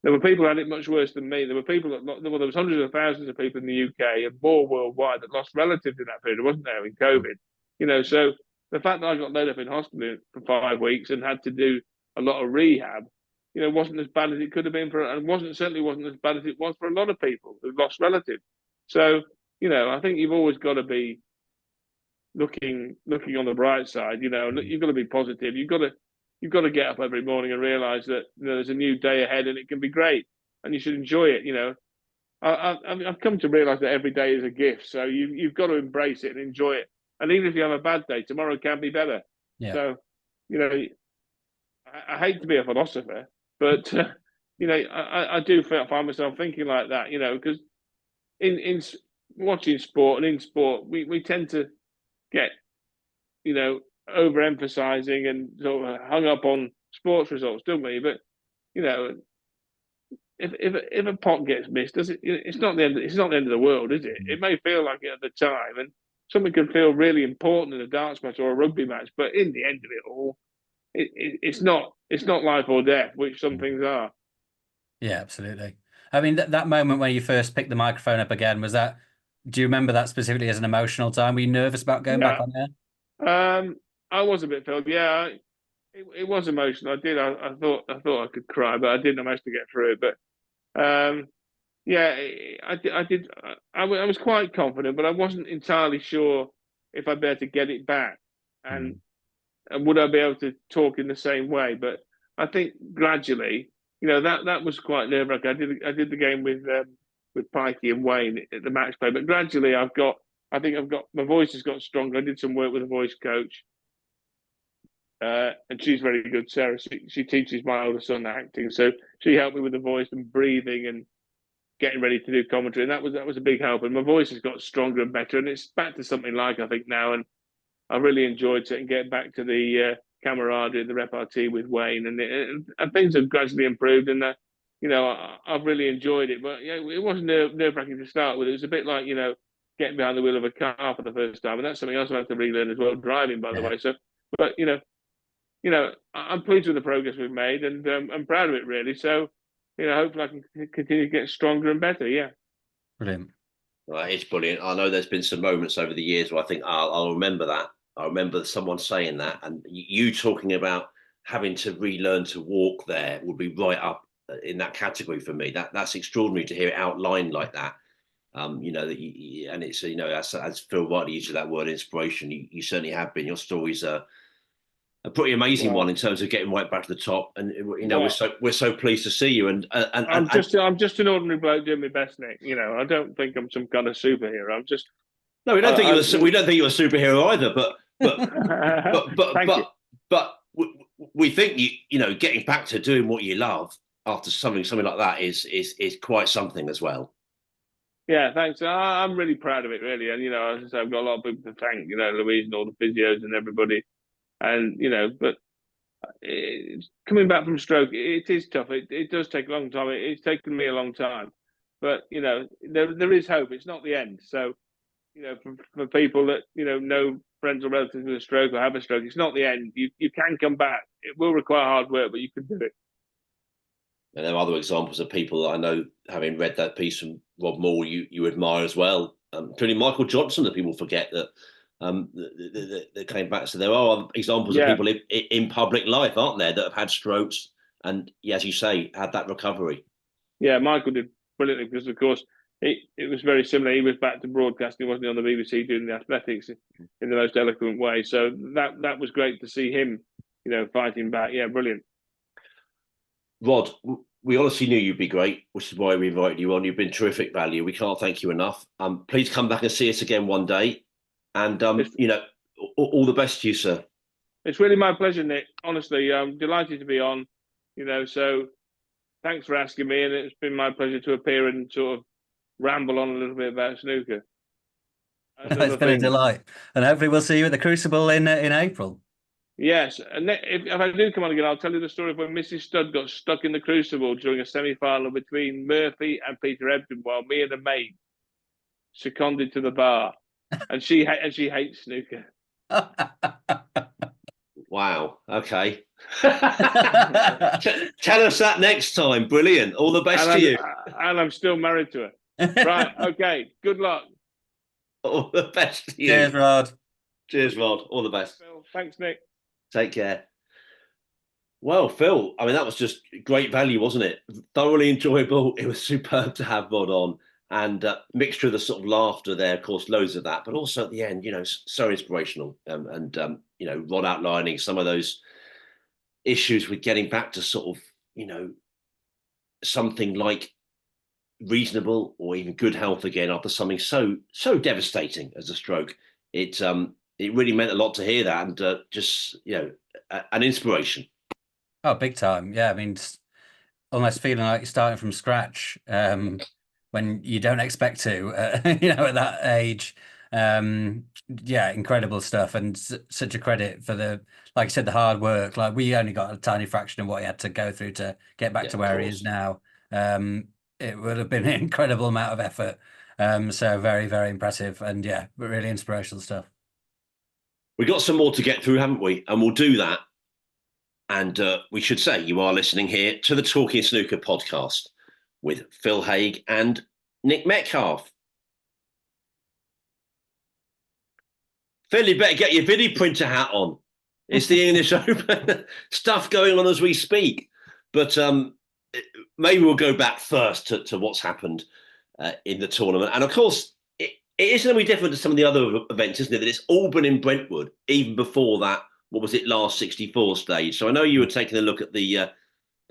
there were people who had it much worse than me. There were people there was hundreds of thousands of people in the UK and more worldwide that lost relatives in that period, wasn't there, in COVID? You know, so the fact that I got laid up in hospital for 5 weeks and had to do a lot of rehab, you know, wasn't as bad as it could have been and certainly wasn't as bad as it was for a lot of people who've lost relatives. So, you know, I think you've always got to be looking on the bright side. You know, you've got to be positive. You've got to get up every morning and realise that, you know, there's a new day ahead and it can be great, and you should enjoy it. You know, I've come to realise that every day is a gift, so you've got to embrace it and enjoy it. And even if you have a bad day, tomorrow can be better. Yeah. So, you know, I hate to be a philosopher, but you know, I do find myself thinking like that. You know, because in watching sport and in sport, we tend to get, you know, overemphasizing and sort of hung up on sports results, don't we? But you know, if a pot gets missed, does it? It's not the end. It's not the end of the world, is it? It may feel like it at the time, and something can feel really important in a darts match or a rugby match, but in the end of it all, it's not. It's not life or death, which some things are. Yeah, absolutely. I mean, that moment when you first picked the microphone up again, was that? Do you remember that specifically as an emotional time? Were you nervous about going back Yeah. on air? I was a bit filled. Yeah, it was emotional. I did. I thought I could cry, but I didn't manage to get through it. But yeah, I did. I was quite confident, but I wasn't entirely sure if I'd be able to get it back, and would I be able to talk in the same way. But I think gradually, that was quite nerve-wracking. I did the game with Pikey and Wayne at the match play, but gradually I think I've got my voice has got stronger. I did some work with a voice coach. And she's very good, Sarah. She teaches my older son acting, so she helped me with the voice and breathing and getting ready to do commentary, and that was a big help. And my voice has got stronger and better, and it's back to something like I think now. And I really enjoyed it and getting back to the camaraderie and the repartee with Wayne, and things have gradually improved. And I've really enjoyed it. But yeah, it wasn't nerve-wracking to start with. It was a bit like getting behind the wheel of a car for the first time, and that's something else I have to relearn as well, driving, by the way. So, but I'm pleased with the progress we've made, and I'm proud of it, really. So, hopefully I can continue to get stronger and better. Yeah. Brilliant. Well, it's brilliant. I know there's been some moments over the years where I think I'll remember that. I remember someone saying that, and you talking about having to relearn to walk there would be right up in that category for me. That's extraordinary to hear it outlined like that. And it's as Phil rightly used that word inspiration. You certainly have been. Your stories are a pretty amazing one in terms of getting right back to the top, and we're so pleased to see you. And I'm just an ordinary bloke doing my best, Nick. I don't think I'm some kind of superhero. I'm just no, we don't think we don't think you're a superhero either. But we think getting back to doing what you love after something like that is quite something as well. Yeah, thanks. I'm really proud of it, really. And as I say, I've got a lot of people to thank. Louise and all the physios and everybody. And but coming back from stroke, it is tough. It does take a long time. It's taken me a long time, but there is hope. It's not the end. So for people that know friends or relatives with a stroke or have a stroke, it's not the end. You can come back. It will require hard work, but you can do it. And there are other examples of people that I know, having read that piece from Rob Moore, you admire as well, including Michael Johnson, that people forget that. That came back. So there are examples of people in public life, aren't there, that have had strokes and, as you say, had that recovery. Yeah, Michael did brilliantly because, of course, it was very similar. He was back to broadcasting, wasn't he, on the BBC doing the athletics in the most eloquent way. So that was great to see him, fighting back. Yeah, brilliant. Rod, we honestly knew you'd be great, which is why we invited you on. You've been terrific value. We can't thank you enough. Please come back and see us again one day. And, all the best to you, sir. It's really my pleasure, Nick. Honestly, I'm delighted to be on, so thanks for asking me. And it's been my pleasure to appear and sort of ramble on a little bit about snooker. It's been a delight. And hopefully we'll see you at the Crucible in April. Yes. And if I do come on again, I'll tell you the story of when Mrs. Studd got stuck in the Crucible during a semi-final between Murphy and Peter Ebdon, while me and a mate seconded to the bar. And she hates snooker. Wow. Okay. Tell us that next time. Brilliant. All the best to you. And I'm still married to her. Right. Okay. Good luck. All the best to you. Cheers, Rod. Cheers, Rod. All the best. Phil, thanks, Nick. Take care. Well, Phil, I mean, that was just great value, wasn't it? Thoroughly enjoyable. It was superb to have Rod on. And mixture of the sort of laughter there, of course, loads of that, but also at the end, so inspirational. Rod outlining some of those issues with getting back to sort of, something like reasonable or even good health again after something so devastating as a stroke. It really meant a lot to hear that, and just an inspiration. Oh, big time! Yeah, I mean, almost feeling like you're starting from scratch. When you don't expect to, at that age. Incredible stuff, and such a credit for like I said, the hard work. Like, we only got a tiny fraction of what he had to go through to get back to where he is now. It would have been an incredible amount of effort. So very, very impressive, and yeah, really inspirational stuff. We got some more to get through, haven't we? And we'll do that. And we should say you are listening here to the Talking Snooker podcast with Phil Haigh and Nick Metcalf. Phil, you better get your video printer hat on. It's the English Open. Stuff going on as we speak. But maybe we'll go back first to what's happened in the tournament. And of course, it is going to be different to some of the other events, isn't it? That it's all been in Brentwood, even before that, what was it, last 64 stage. So I know you were taking a look at the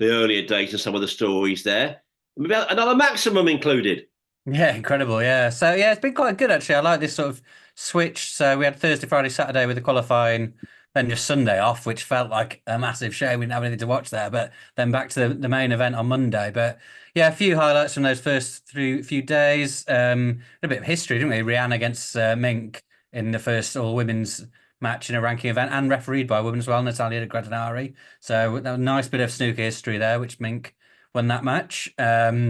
earlier days and some of the stories there. Maybe another maximum included. Yeah, incredible. Yeah. So yeah, it's been quite good actually. I like this sort of switch. So we had Thursday, Friday, Saturday with the qualifying, then just Sunday off, which felt like a massive shame. We didn't have anything to watch there, but then back to the main event on Monday. But yeah, a few highlights from those first few days. A bit of history, didn't we? Rihanna against Mink in the first all women's match in a ranking event, and refereed by a woman as well, Natalia Gradinari. So that was a nice bit of snooker history there, which Mink won that match. Yeah,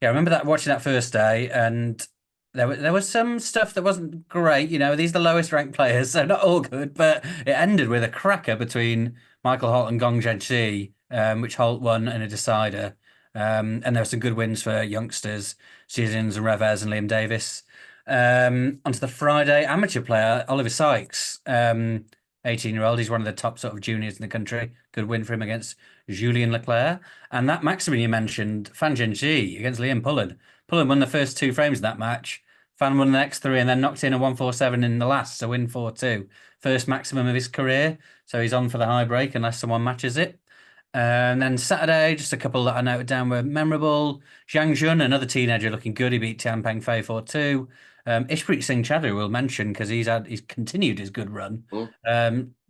I remember that watching that first day, and there was some stuff that wasn't great. You know, these are the lowest ranked players, so not all good. But it ended with a cracker between Michael Holt and Gong Zhenxi, which Holt won in a decider. And there were some good wins for youngsters, Citizens and Revez and Liam Davis. Onto the Friday, amateur player Oliver Sykes, 18-year-old. He's one of the top sort of juniors in the country. Good win for him against Julien Leclerc. And that maximum you mentioned, Fan Zhenji against Liam Pullen. Pullen won the first two frames of that match. Fan won the next three and then knocked in a 147 in the last, so win 4-2. First maximum of his career. So he's on for the high break unless someone matches it. And then Saturday, just a couple that I noted down were memorable. Zhang Jun, another teenager looking good. He beat Tian Peng Fei 4-2. Ishpreet Singh Chadha we'll mention because he's continued his good run.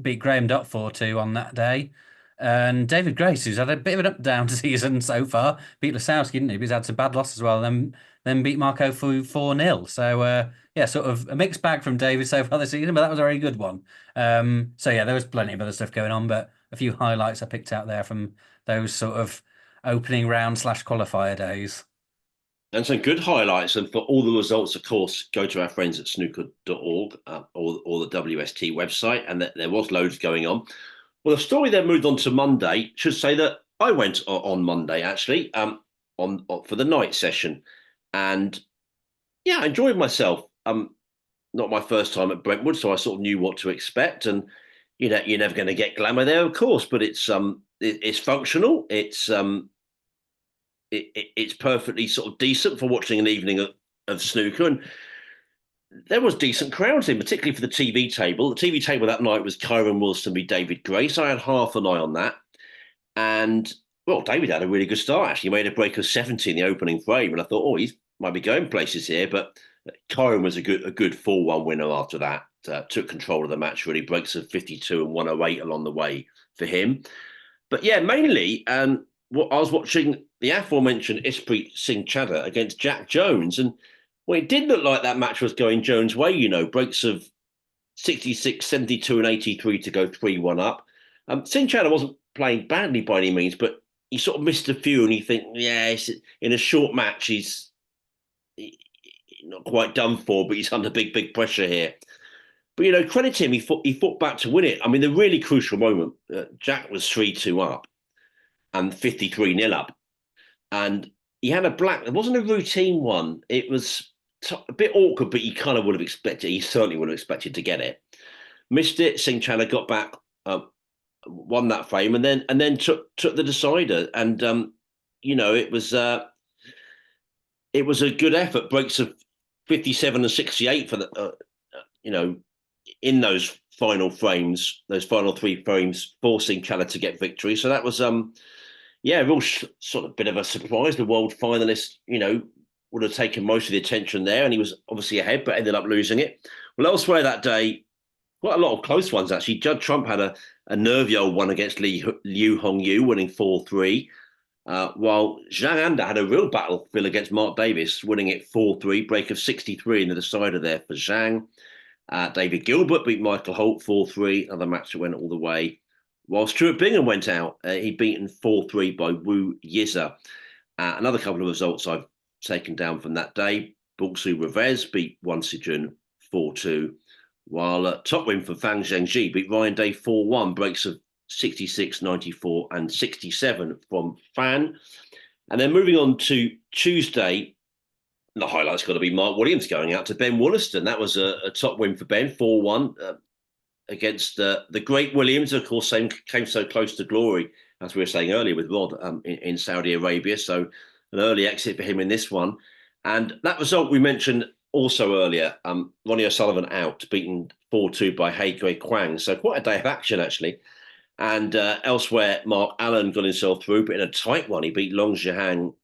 Beat Graham Dott 4-2 on that day. And David Grace, who's had a bit of an up-down season so far, beat Lasowski, didn't he? But he's had some bad losses as well. Then beat Marco Fu 4-0. So yeah, sort of a mixed bag from David so far this season, but that was a very good one. So yeah, there was plenty of other stuff going on, but a few highlights I picked out there from those sort of opening round / qualifier days. And some good highlights. And for all the results, of course, go to our friends at snooker.org or the WST website. And there was loads going on. Well, the story then moved on to Monday. Should say that I went on Monday, actually, for the night session. And yeah, I enjoyed myself. Not my first time at Brentwood, so I sort of knew what to expect. And you know, you're never going to get glamour there, of course, but it's functional. It's perfectly sort of decent for watching an evening of snooker. And there was decent crowds in, particularly for the TV table. The TV table that night was Kyron Wilson v David Grace. I had half an eye on that. And, well, David had a really good start, actually. He made a break of 70 in the opening frame. And I thought, oh, he might be going places here. But Kyron was a good 4-1 winner after that. Took control of the match, really. Breaks of 52 and 108 along the way for him. But, yeah, mainly, what I was watching the aforementioned Ishpreet Singh Chadha against Jack Jones. And, well, it did look like that match was going Jones' way, you know, breaks of 66, 72 and 83 to go 3-1 up. Singh Chadha wasn't playing badly by any means, but he sort of missed a few and you think, yeah, in a short match, he's not quite done for, but he's under big pressure here. But, you know, credit him, he fought back to win it. I mean, the really crucial moment, Jack was 3-2 up and 53-0 up. And he had a black, it wasn't a routine one. It was a bit awkward, but you kind of would have expected, he certainly would have expected to get it. Missed it, Singh Chadha got back, won that frame, and then took the decider. And, you know, it was a good effort. Breaks of 57 and 68 for the, you know, in those final frames, those final three frames, forcing Chadha to get victory. So that was, yeah, a real sort of bit of a surprise. The world finalist, you know, would have taken most of the attention there, and he was obviously ahead, but ended up losing it. Well, elsewhere that day, quite a lot of close ones, actually. Judd Trump had a nervy old one against Liu Hongyu, winning 4-3, while Zhang Anda had a real battlefield against Mark Davis, winning it 4-3, break of 63 in the decider there for Zhang. David Gilbert beat Michael Holt 4-3, another match that went all the way. While Stuart Bingham went out, he'd beaten 4-3 by Wu Yiza. Another couple of results I've taken down from that day. Bulsu Revez beat Wonsidjun 4-2, while top win for Fang Zhengji beat Ryan Day 4-1, breaks of 66, 94 and 67 from Fan. And then moving on to Tuesday, the highlight's got to be Mark Williams going out to Ben Wollaston. That was a top win for Ben, 4-1 against the great Williams. Of course, came so close to glory, as we were saying earlier with Rod in Saudi Arabia. So an early exit for him in this one. And that result we mentioned also earlier, Ronnie O'Sullivan out, beaten 4-2 by Haigui Kwang. So quite a day of action, actually. And elsewhere, Mark Allen got himself through, but in a tight one, he beat Long Zhihang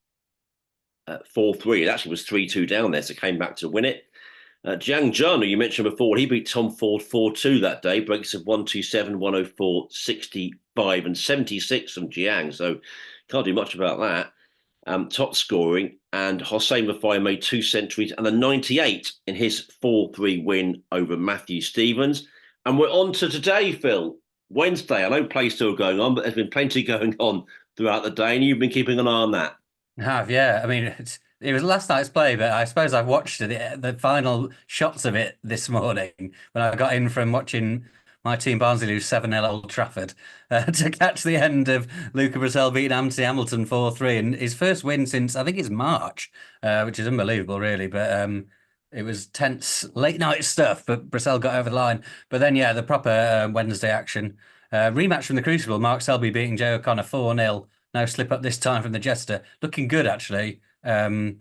4-3. It actually was 3-2 down there, so came back to win it. Jiang Zhen, who you mentioned before, he beat Tom Ford 4-2 that day, breaks of 127, 104, 65 and 76 from Jiang. So can't do much about that. Top scoring, and Hossein Rafai made 2 centuries and a 98 in his 4-3 win over Matthew Stevens. And we're on to today, Phil. Wednesday. I know play's still going on, but there's been plenty going on throughout the day, and you've been keeping an eye on that. I have, yeah. I mean, it was last night's play, but I suppose I've watched the final shots of it this morning when I got in from watching my team Barnsley lose 7-0 Old Trafford to catch the end of Luca Brissell beating Anthony Hamilton 4-3, and his first win since, I think it's March, which is unbelievable, really. But it was tense late night stuff, but Brissell got over the line. But then, yeah, the proper Wednesday action. Rematch from the Crucible, Mark Selby beating Joe O'Connor 4-0. No slip up this time from the Jester. Looking good, actually. And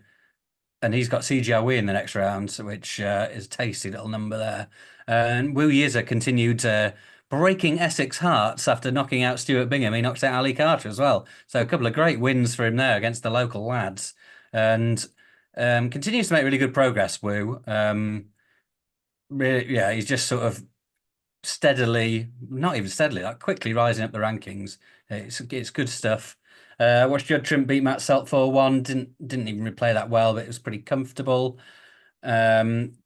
he's got CGR Wee in the next round, which is a tasty little number there. And Wu Yiza continued breaking Essex hearts after knocking out Stuart Bingham. He knocked out Ali Carter as well. So a couple of great wins for him there against the local lads. And continues to make really good progress, Wu. Really, yeah, he's just sort of steadily, not even steadily, like quickly rising up the rankings. It's good stuff. Watched Judd Trump beat Matt Selt 4-1. Didn't even replay that well, but it was pretty comfortable. Then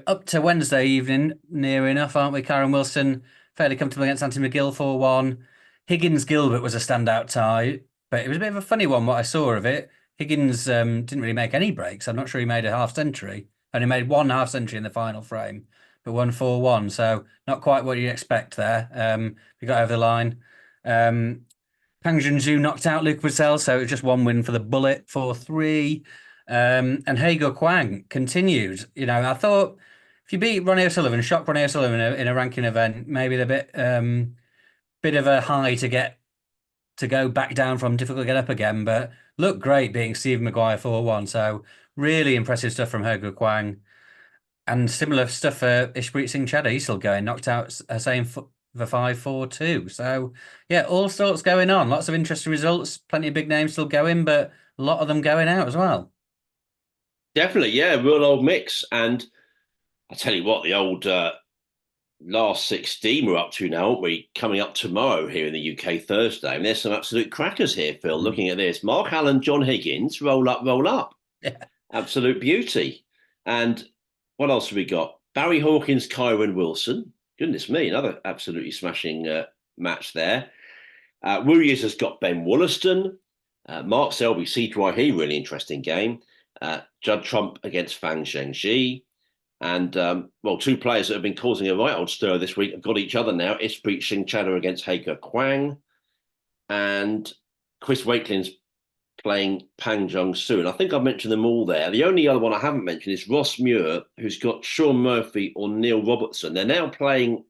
up to Wednesday evening, near enough, aren't we? Karen Wilson fairly comfortable against Anthony McGill 4-1. Higgins Gilbert was a standout tie, but it was a bit of a funny one. What I saw of it, Higgins didn't really make any breaks. I'm not sure he made a half century. Only made 1 half century in the final frame, but won 4-1. So not quite what you'd expect there. He got over the line. Pang Junzhu knocked out Luke Brissell, so it was just 1 win for the Bullet, 4-3. And Haigui Kwang continued. You know, I thought if you beat Ronnie O'Sullivan, shock Ronnie O'Sullivan in a ranking event, maybe a bit of a high to go back down from, difficult to get up again. But looked great beating Steve Maguire 4-1. So really impressive stuff from Haigui Kwang. And similar stuff for Ishpreet Singh Chadha. He's still going, knocked out Hussein the 5-4-2. So yeah, all sorts going on. Lots of interesting results. Plenty of big names still going, but a lot of them going out as well. Definitely, yeah, real old mix. And I tell you what, the old last 16 we're up to now, aren't we? Coming up tomorrow here in the UK, Thursday. And there's some absolute crackers here, Phil. Looking at this, Mark Allen, John Higgins, roll up, roll up. Yeah. Absolute beauty. And what else have we got? Barry Hawkins, Kyron Wilson. Goodness me, another absolutely smashing match there. Wu Yiz has got Ben Wollaston. Mark Selby, CGY, really interesting game. Judd Trump against Fang Zhengji. And, 2 players that have been causing a right old stir this week have got each other now. Ishpreet Singh Chadha against Haigui Kwang. And Chris Wakelin's playing Pang Jung-soo. And I think I've mentioned them all there. The only other one I haven't mentioned is Ross Muir, who's got Sean Murphy or Neil Robertson. They're now playing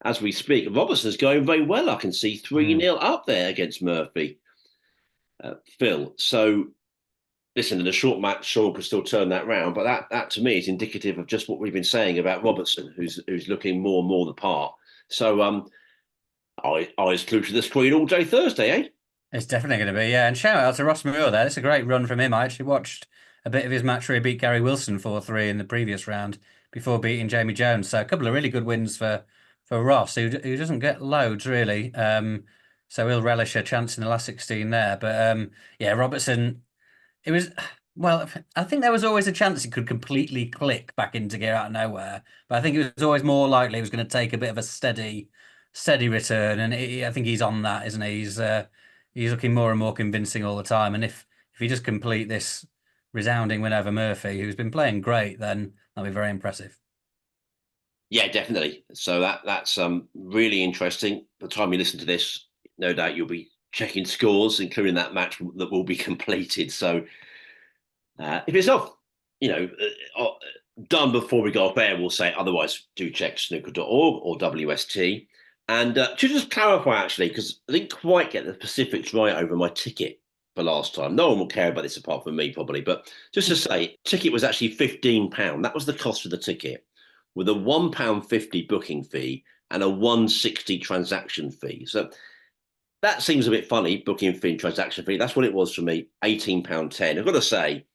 as we speak. Robertson's going very well. I can see 3-0 up there against Murphy, Phil. So, listen, in a short match, Sean could still turn that round. But that to me is indicative of just what we've been saying about Robertson, who's looking more and more the part. So, eyes glued to the screen all day Thursday, eh? It's definitely going to be, yeah. And shout out to Ross Muir there. It's a great run from him. I actually watched a bit of his match where he beat Gary Wilson 4-3 in the previous round before beating Jamie Jones. So a couple of really good wins for Ross, who doesn't get loads, really. So he'll relish a chance in the last 16 there. But, yeah, Robertson, it was... Well, I think there was always a chance he could completely click back into gear out of nowhere. But I think it was always more likely he was going to take a bit of a steady return. And I think he's on that, isn't he? He's looking more and more convincing all the time. And if if you just complete this resounding win over Murphy, who's been playing great, then that'll be very impressive. Yeah, definitely. So that's really interesting. By the time you listen to this, no doubt you'll be checking scores, including that match that will be completed. So if it's not, done before we go off air, we'll say otherwise. Do check snooker.org or WST. And to just clarify, actually, because I didn't quite get the specifics right over my ticket for last time. No one will care about this apart from me, probably. But just to say, ticket was actually £15. That was the cost of the ticket, with a £1.50 booking fee and a £1.60 transaction fee. So that seems a bit funny, booking fee and transaction fee. That's what it was for me, £18.10. I've got to say,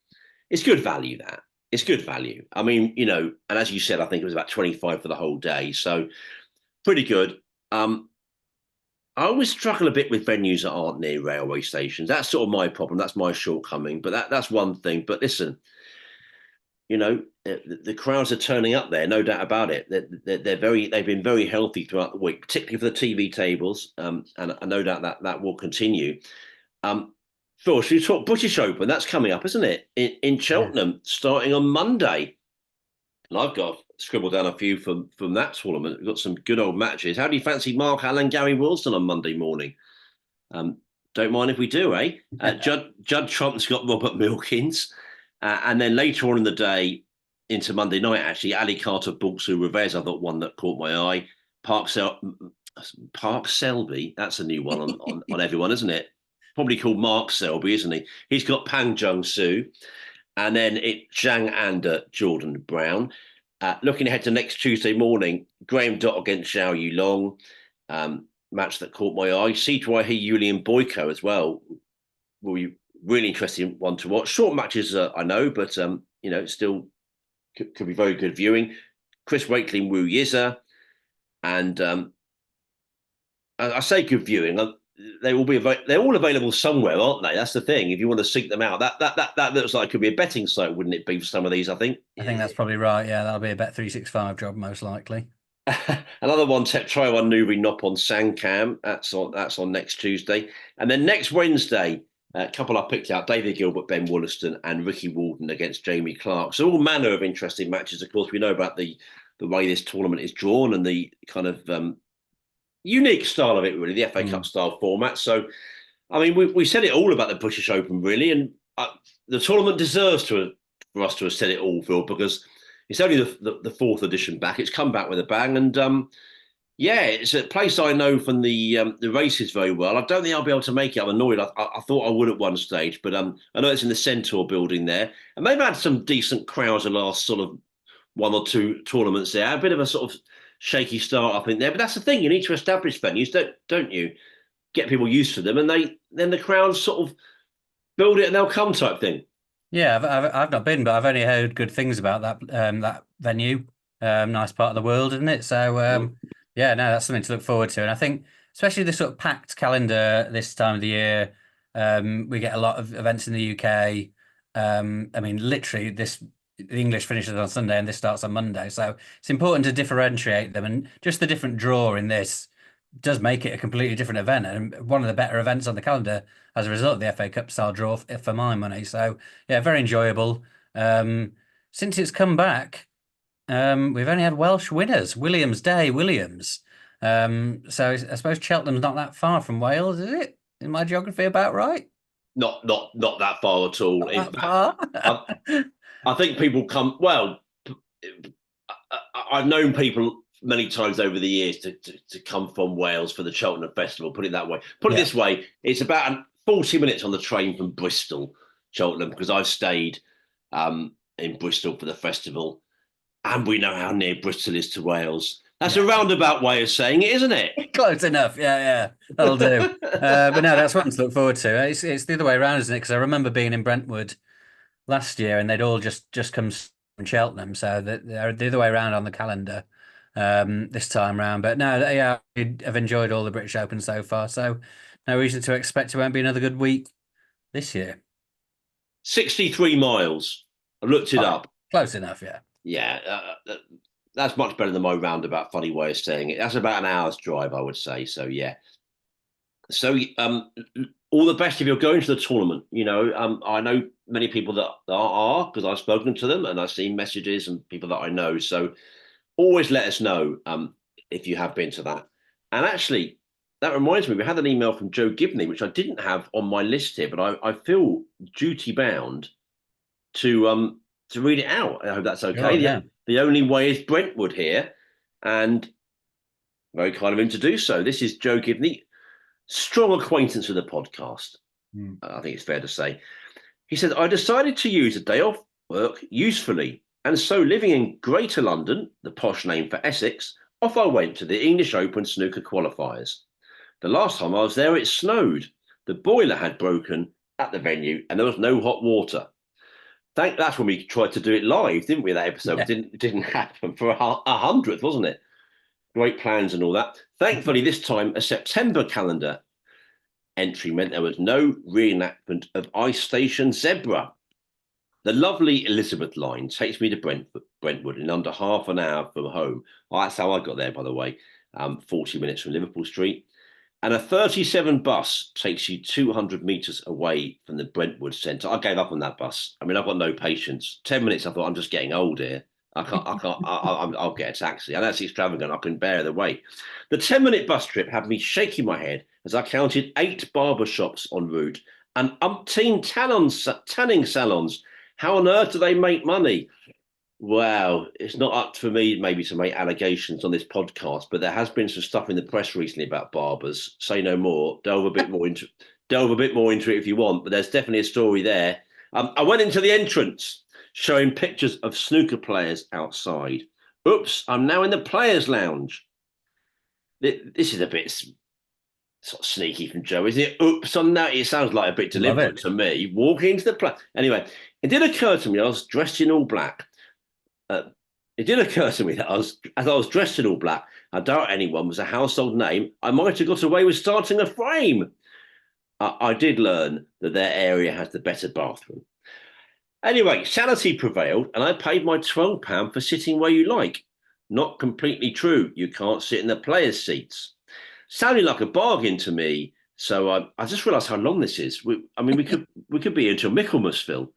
it's good value, that. It's good value. I mean, and as you said, I think it was about 25 for the whole day. So pretty good. I always struggle a bit with venues that aren't near railway stations. That's sort of my problem. That's my shortcoming. But that's one thing. But listen, the crowds are turning up there, no doubt about it. They've been very healthy throughout the week, particularly for the TV tables, and no doubt that will continue. Phil, should we talk British Open? That's coming up, isn't it? In Cheltenham, starting on Monday. And I've got scribbled down a few from that tournament. We've got some good old matches. How do you fancy Mark Allen, Gary Wilson on Monday morning? Don't mind if we do, eh? Judd Trump's got Robert Milkins. And then later on in the day, into Monday night, actually, Ali Carter, Bulsu Revez, I thought one that caught my eye. Park Selby, that's a new one on everyone, isn't it? Probably called Mark Selby, isn't he? He's got Pang Jung Soo. And then Zhang Anda, Jordan Brown. Looking ahead to next Tuesday morning, Graham Dott against Zhao Yulong. Match that caught my eye. C2IE, Julian Boyko as well. Will be really interesting one to watch. Short matches, I know, but still could be very good viewing. Chris Wakeling, Wu Yiza, and I say good viewing. They're all available somewhere, aren't they? That's the thing. If you want to seek them out, that looks like it could be a betting site, wouldn't it be, for some of these? I think that's probably right. Yeah, that'll be a Bet365 job most likely. Another one, try one Newry Nop on Sangcam. That's on next Tuesday, and then next Wednesday. A couple I picked out, David Gilbert, Ben Wollaston, and Ricky Walden against Jamie Clark. So all manner of interesting matches. Of course, we know about the way this tournament is drawn and the kind of unique style of it, really, the FA Cup style format. So, I mean, we said it all about the British Open, really, and the tournament deserves for us to have said it all, Phil, because it's only the fourth edition back. It's come back with a bang, and it's a place I know from the races very well. I don't think I'll be able to make it. I'm annoyed. I thought I would at one stage, but I know it's in the Centaur building there, and they've had some decent crowds the last sort of one or two tournaments there. A bit of a sort of shaky start up in there, but that's the thing. You need to establish venues, don't you? Get people used to them, and then the crowds sort of build it and they'll come type thing. Yeah, I've not been, but I've only heard good things about that venue. Nice part of the world, isn't it? So that's something to look forward to. And I think especially the sort of packed calendar this time of the year, we get a lot of events in the UK. I mean, literally the English finishes on Sunday and this starts on Monday. So it's important to differentiate them, and just the different draw in this does make it a completely different event, and one of the better events on the calendar as a result of the FA Cup style draw for my money. So yeah, very enjoyable. Since it's come back, we've only had Welsh winners. Williams Day, Williams. So I suppose Cheltenham's not that far from Wales, is it? Is my geography about right? Not that far at all. Not that far. I think people come. Well, I've known people many times over the years to come from Wales for the Cheltenham Festival. Put it that way. Put it this way: it's about 40 minutes on the train from Bristol, Cheltenham, because I've stayed in Bristol for the festival, and we know how near Bristol is to Wales. That's a roundabout way of saying it, isn't it? Close enough. Yeah, that'll do. But no, that's one to look forward to. It's the other way around, isn't it? Because I remember being in Brentwood last year, and they'd all just come from Cheltenham, so they're the other way around on the calendar this time round. But no, I've enjoyed all the British Open so far, so no reason to expect it won't be another good week this year. 63 miles. I looked it up. Close enough, yeah. Yeah, that's much better than my roundabout funny way of saying it. That's about an hour's drive, I would say. So yeah. So all the best if you're going to the tournament. I know many people that are, because I've spoken to them and I've seen messages and people that I know. So always let us know if you have been to that. And actually, that reminds me, we had an email from Joe Gibney, which I didn't have on my list here, but I feel duty bound to read it out. I hope that's okay. Oh, yeah. The only way is Brentwood here, and very kind of him to do so. This is Joe Gibney, strong acquaintance with the podcast. I think it's fair to say. He said, I decided to use a day off work usefully, and so living in Greater London, the posh name for Essex, off I went to the English Open snooker qualifiers. The last time I was there, it snowed. The boiler had broken at the venue, and there was no hot water. That's when we tried to do it live, didn't we? That episode It didn't happen for 100th, wasn't it? Great plans and all that. Thankfully, this time a September calendar entry meant there was no reenactment of Ice Station Zebra. The lovely Elizabeth line takes me to Brentwood in under half an hour from home. Well, that's how I got there, by the way. 40 minutes from Liverpool Street. And a 37 bus takes you 200 metres away from the Brentwood Centre. I gave up on that bus. I mean, I've got no patience. 10 minutes, I thought, I'm just getting old here. I'll get a taxi. And that's extravagant. I can bear the wait. The 10-minute bus trip had me shaking my head as I counted 8 barber shops en route and umpteen tanning salons. How on earth do they make money? Wow, it's not up for me maybe to make allegations on this podcast, but there has been some stuff in the press recently about barbers. Say no more. Delve a bit more into it if you want, but there's definitely a story there. I went into the entrance showing pictures of snooker players outside. Oops, I'm now in the players' lounge. This is a bit sort of sneaky from Joe, isn't it? Oops, on that. It sounds like a bit deliberate to me. Walking into the play. Anyway, it did occur to me I was dressed in all black. It did occur to me that as I was dressed in all black, I doubt anyone was a household name. I might have got away with starting a frame. I did learn that their area has the better bathroom. Anyway, sanity prevailed, and I paid my £12 for sitting where you like. Not completely true. You can't sit in the players' seats. Sounded like a bargain to me. So I just realised how long this is. We could be into Michaelmas, Phil.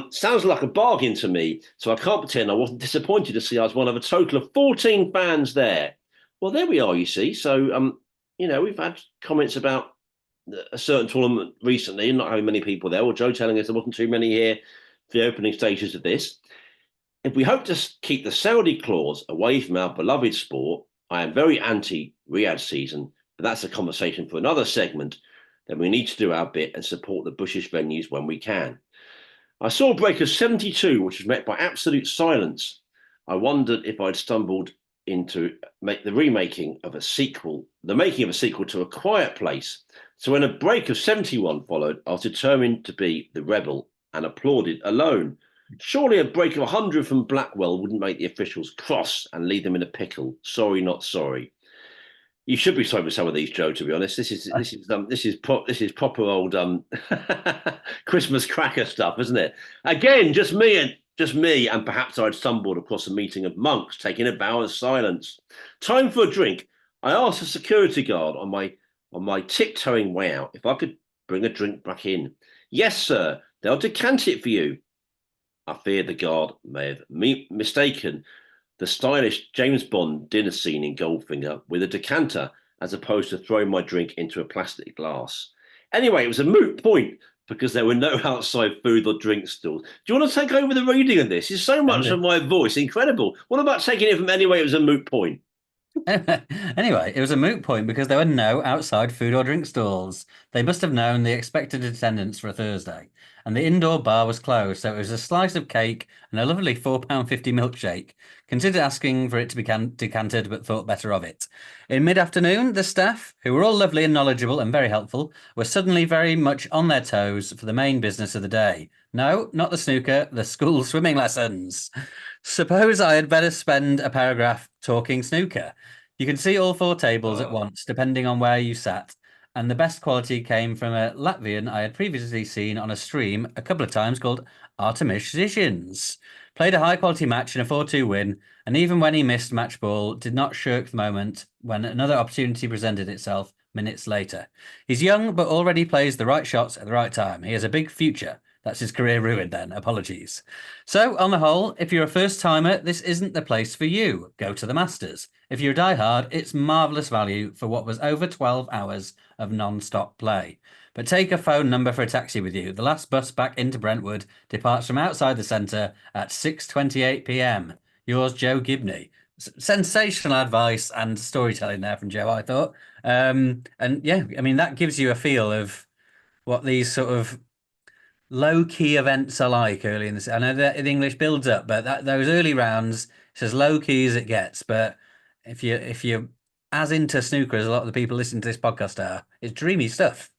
Sounds like a bargain to me. So I can't pretend I wasn't disappointed to see I was one of a total of 14 fans there. Well, there we are, you see. So, we've had comments about a certain tournament recently and not having many people there. Or Joe telling us there wasn't too many here for the opening stages of this. If we hope to keep the Saudi clause away from our beloved sport, I am very anti-Riyadh season. But that's a conversation for another segment. Then we need to do our bit and support the Bushish venues when we can. I saw a break of 72, which was met by absolute silence. I wondered if I'd stumbled into the making of a sequel to A Quiet Place. So when a break of 71 followed, I was determined to be the rebel and applauded alone. Surely a break of 100 from Blackwell wouldn't make the officials cross and leave them in a pickle. Sorry, not sorry. You should be sorry for some of these, Joe. To be honest, this is proper old Christmas cracker stuff, isn't it? Again, just me, and perhaps I'd stumbled across a meeting of monks taking a vow of silence. Time for a drink. I asked a security guard on my tiptoeing way out if I could bring a drink back in. Yes, sir. They'll decant it for you. I feared the guard may have mistaken the stylish James Bond dinner scene in Goldfinger with a decanter as opposed to throwing my drink into a plastic glass. Anyway, it was a moot point because there were no outside food or drink stalls. Do you want to take over the reading of this? It's so much of my voice. Incredible. What about taking it from anyway? It was a moot point. Anyway, it was a moot point because there were no outside food or drink stalls. They must have known the expected attendance for a Thursday. And the indoor bar was closed, so it was a slice of cake and a lovely £4.50 milkshake. Considered asking for it to be decanted, but thought better of it. In mid-afternoon, the staff, who were all lovely and knowledgeable and very helpful, were suddenly very much on their toes for the main business of the day. No, not the snooker, the school swimming lessons. Suppose I had better spend a paragraph talking snooker. You can see all 4 tables at once, depending on where you sat. And the best quality came from a Latvian I had previously seen on a stream a couple of times called Artemis. Played a high-quality match in a 4-2 win, and even when he missed match ball, did not shirk the moment when another opportunity presented itself minutes later. He's young, but already plays the right shots at the right time. He has a big future. That's his career ruined then. Apologies. So, on the whole, if you're a first-timer, this isn't the place for you. Go to the Masters. If you're a diehard, it's marvellous value for what was over 12 hours of non-stop play. But take a phone number for a taxi with you. The last bus back into Brentwood departs from outside the centre at 6:28 p.m. Yours, Joe Gibney. Sensational advice and storytelling there from Joe, I thought. And yeah, I mean, that gives you a feel of what these sort of low-key events are like early in the. I know that the English builds up, but those early rounds, it's as low-key as it gets. But if you're as into snooker as a lot of the people listening to this podcast are, it's dreamy stuff.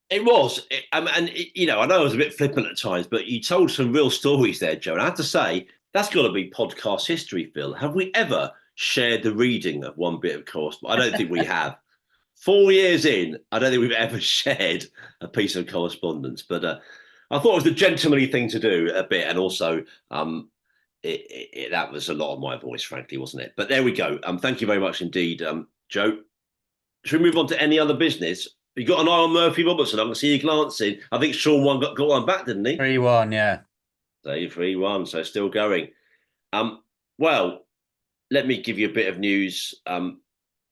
It was, I know I was a bit flippant at times, but you told some real stories there, Joe. And I have to say, that's got to be podcast history, Phil. Have we ever shared the reading of one bit of correspondence? I don't think we have. 4 years in, I don't think we've ever shared a piece of correspondence. But I thought it was the gentlemanly thing to do a bit, and also that was a lot of my voice, frankly, wasn't it? But there we go. Thank you very much indeed, Joe. Should we move on to any other business? You got an eye on Murphy Robertson. I can see you glancing. I think Sean got one back, didn't he? 3-1, yeah. So 3-1, so still going. Well, let me give you a bit of news.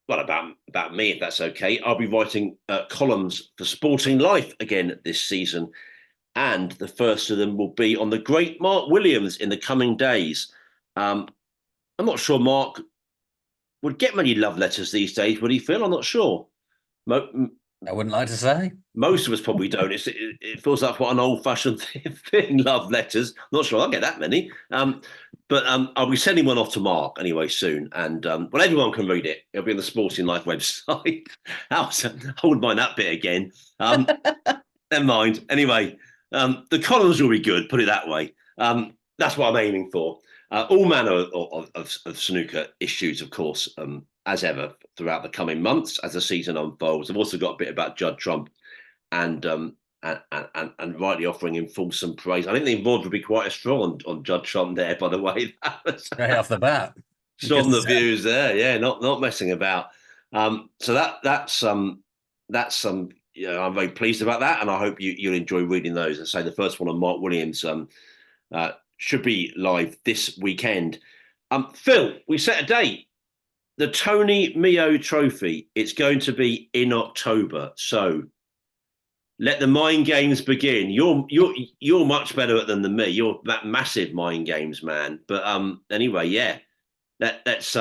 About me, if that's okay. I'll be writing columns for Sporting Life again this season, and the first of them will be on the great Mark Williams in the coming days. I'm not sure Mark would get many love letters these days, would he, Phil? I'm not sure. I wouldn't like to say. Most of us probably don't. It feels like quite an old-fashioned thing, love letters. Not sure I'll get that many. But I'll be sending one off to Mark anyway soon. And well, everyone can read it. It'll be on the Sporting Life website. I wouldn't mind that bit again. Never mind. Anyway, the columns will be good, put it that way. That's what I'm aiming for. All manner of snooker issues, of course, as ever, throughout the coming months as the season unfolds. I've also got a bit about Judd Trump and rightly offering him fulsome praise. I think the involved would be quite strong on Judd Trump there, by the way. Right off the bat. Strong the views there, yeah, not messing about. So that's I'm very pleased about that, and I hope you'll enjoy reading those. I say the first one on Mark Williams should be live this weekend. Phil, we set a date. The Tony Meo Trophy. It's going to be in October. So let the mind games begin. You're much better at them than me. You're that massive mind games man. But anyway, yeah. Let's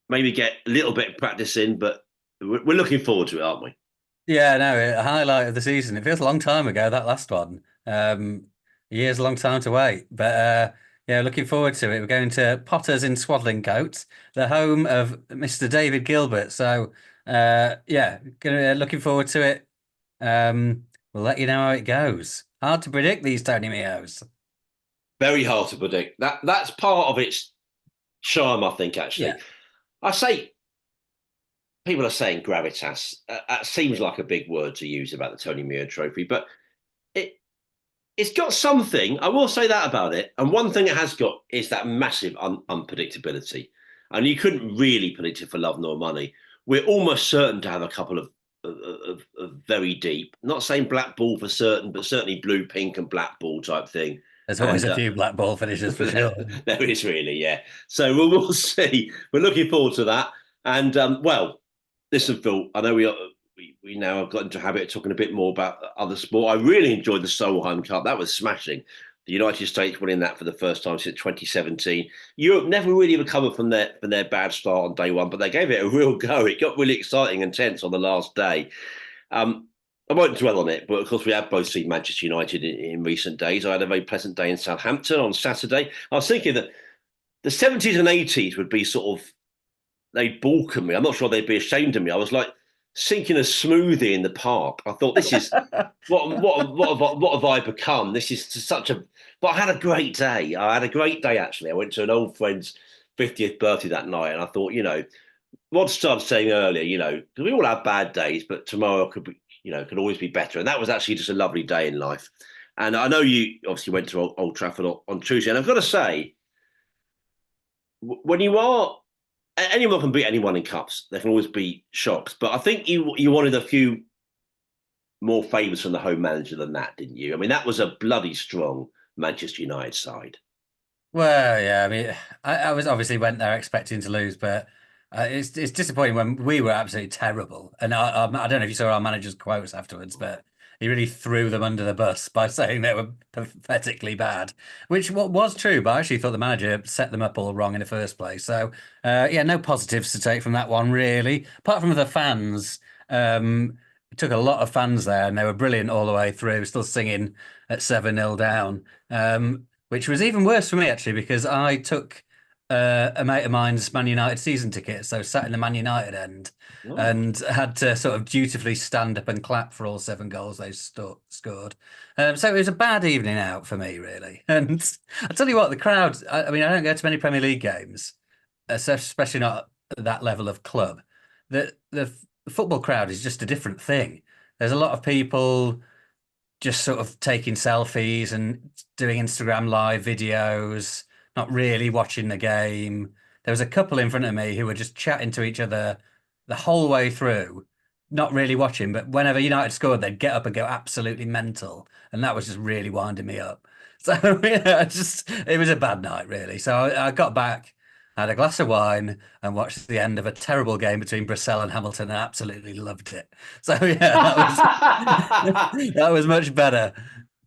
maybe get a little bit of practice in, but we're looking forward to it, aren't we? Yeah, no, a highlight of the season. It feels a long time ago, that last one. A year's a long time to wait. But yeah, looking forward to it. We're going to Potters in Swaddlingcoat, the home of Mr. David Gilbert. So yeah, looking forward to it. We'll let you know how it goes. Hard to predict these Tony Meos. Very hard to predict. That's part of its charm, I think, actually. Yeah. I say, people are saying gravitas. That seems like a big word to use about the Tony Meo Trophy, but it's got something. I will say that about it. And one thing it has got is that massive unpredictability. And you couldn't really predict it for love nor money. We're almost certain to have a couple of very deep, not saying black ball for certain, but certainly blue, pink and black ball type thing. There's always a few black ball finishes for sure. There is really, yeah. So we'll see. We're looking forward to that. And well, listen, Phil, I know we now have got into a habit of talking a bit more about other sport. I really enjoyed the Solheim Cup. That was smashing. The United States winning that for the first time since 2017. Europe never really recovered from their bad start on day one, but they gave it a real go. It got really exciting and tense on the last day. I won't dwell on it, but of course we have both seen Manchester United in recent days. I had a very pleasant day in Southampton on Saturday. I was thinking that the 70s and 80s would be sort of, they'd balk at me. I'm not sure they'd be ashamed of me. I was like sinking a smoothie in the park. I thought, this is, what have I become? This is such a, but I had a great day. I had a great day, actually. I went to an old friend's 50th birthday that night, and I thought, Rod Stubbs saying earlier, because we all have bad days, but tomorrow could be, could always be better. And that was actually just a lovely day in life. And I know you obviously went to Old Trafford on Tuesday. And I've got to say, when you are anyone can beat anyone in cups. There can always be shocks, but I think you wanted a few more favours from the home manager than that, didn't you? I mean, that was a bloody strong Manchester United side. Well, yeah, I mean, I was obviously went there expecting to lose, but it's disappointing when we were absolutely terrible. And I don't know if you saw our manager's quotes afterwards, but he really threw them under the bus by saying they were pathetically bad, which was true. But I actually thought the manager set them up all wrong in the first place. So yeah, no positives to take from that one really, apart from the fans. It took a lot of fans there, and they were brilliant all the way through, still singing at 7-0 down. Which was even worse for me actually because I took a mate of mine's Man United season ticket, so sat in the Man United end and had to sort of dutifully stand up and clap for all 7 goals they scored. So it was a bad evening out for me really. And I tell you what, the crowd. I mean, I don't go to many Premier League games, especially not at that level of club. The football crowd is just a different thing. There's a lot of people just sort of taking selfies and doing Instagram live videos, not really watching the game. There was a couple in front of me who were just chatting to each other the whole way through, not really watching, but whenever United scored, they'd get up and go absolutely mental. And that was just really winding me up. So yeah, it was a bad night, really. So I got back, had a glass of wine, and watched the end of a terrible game between Bristol and Hamilton, and absolutely loved it. So yeah, that was much better.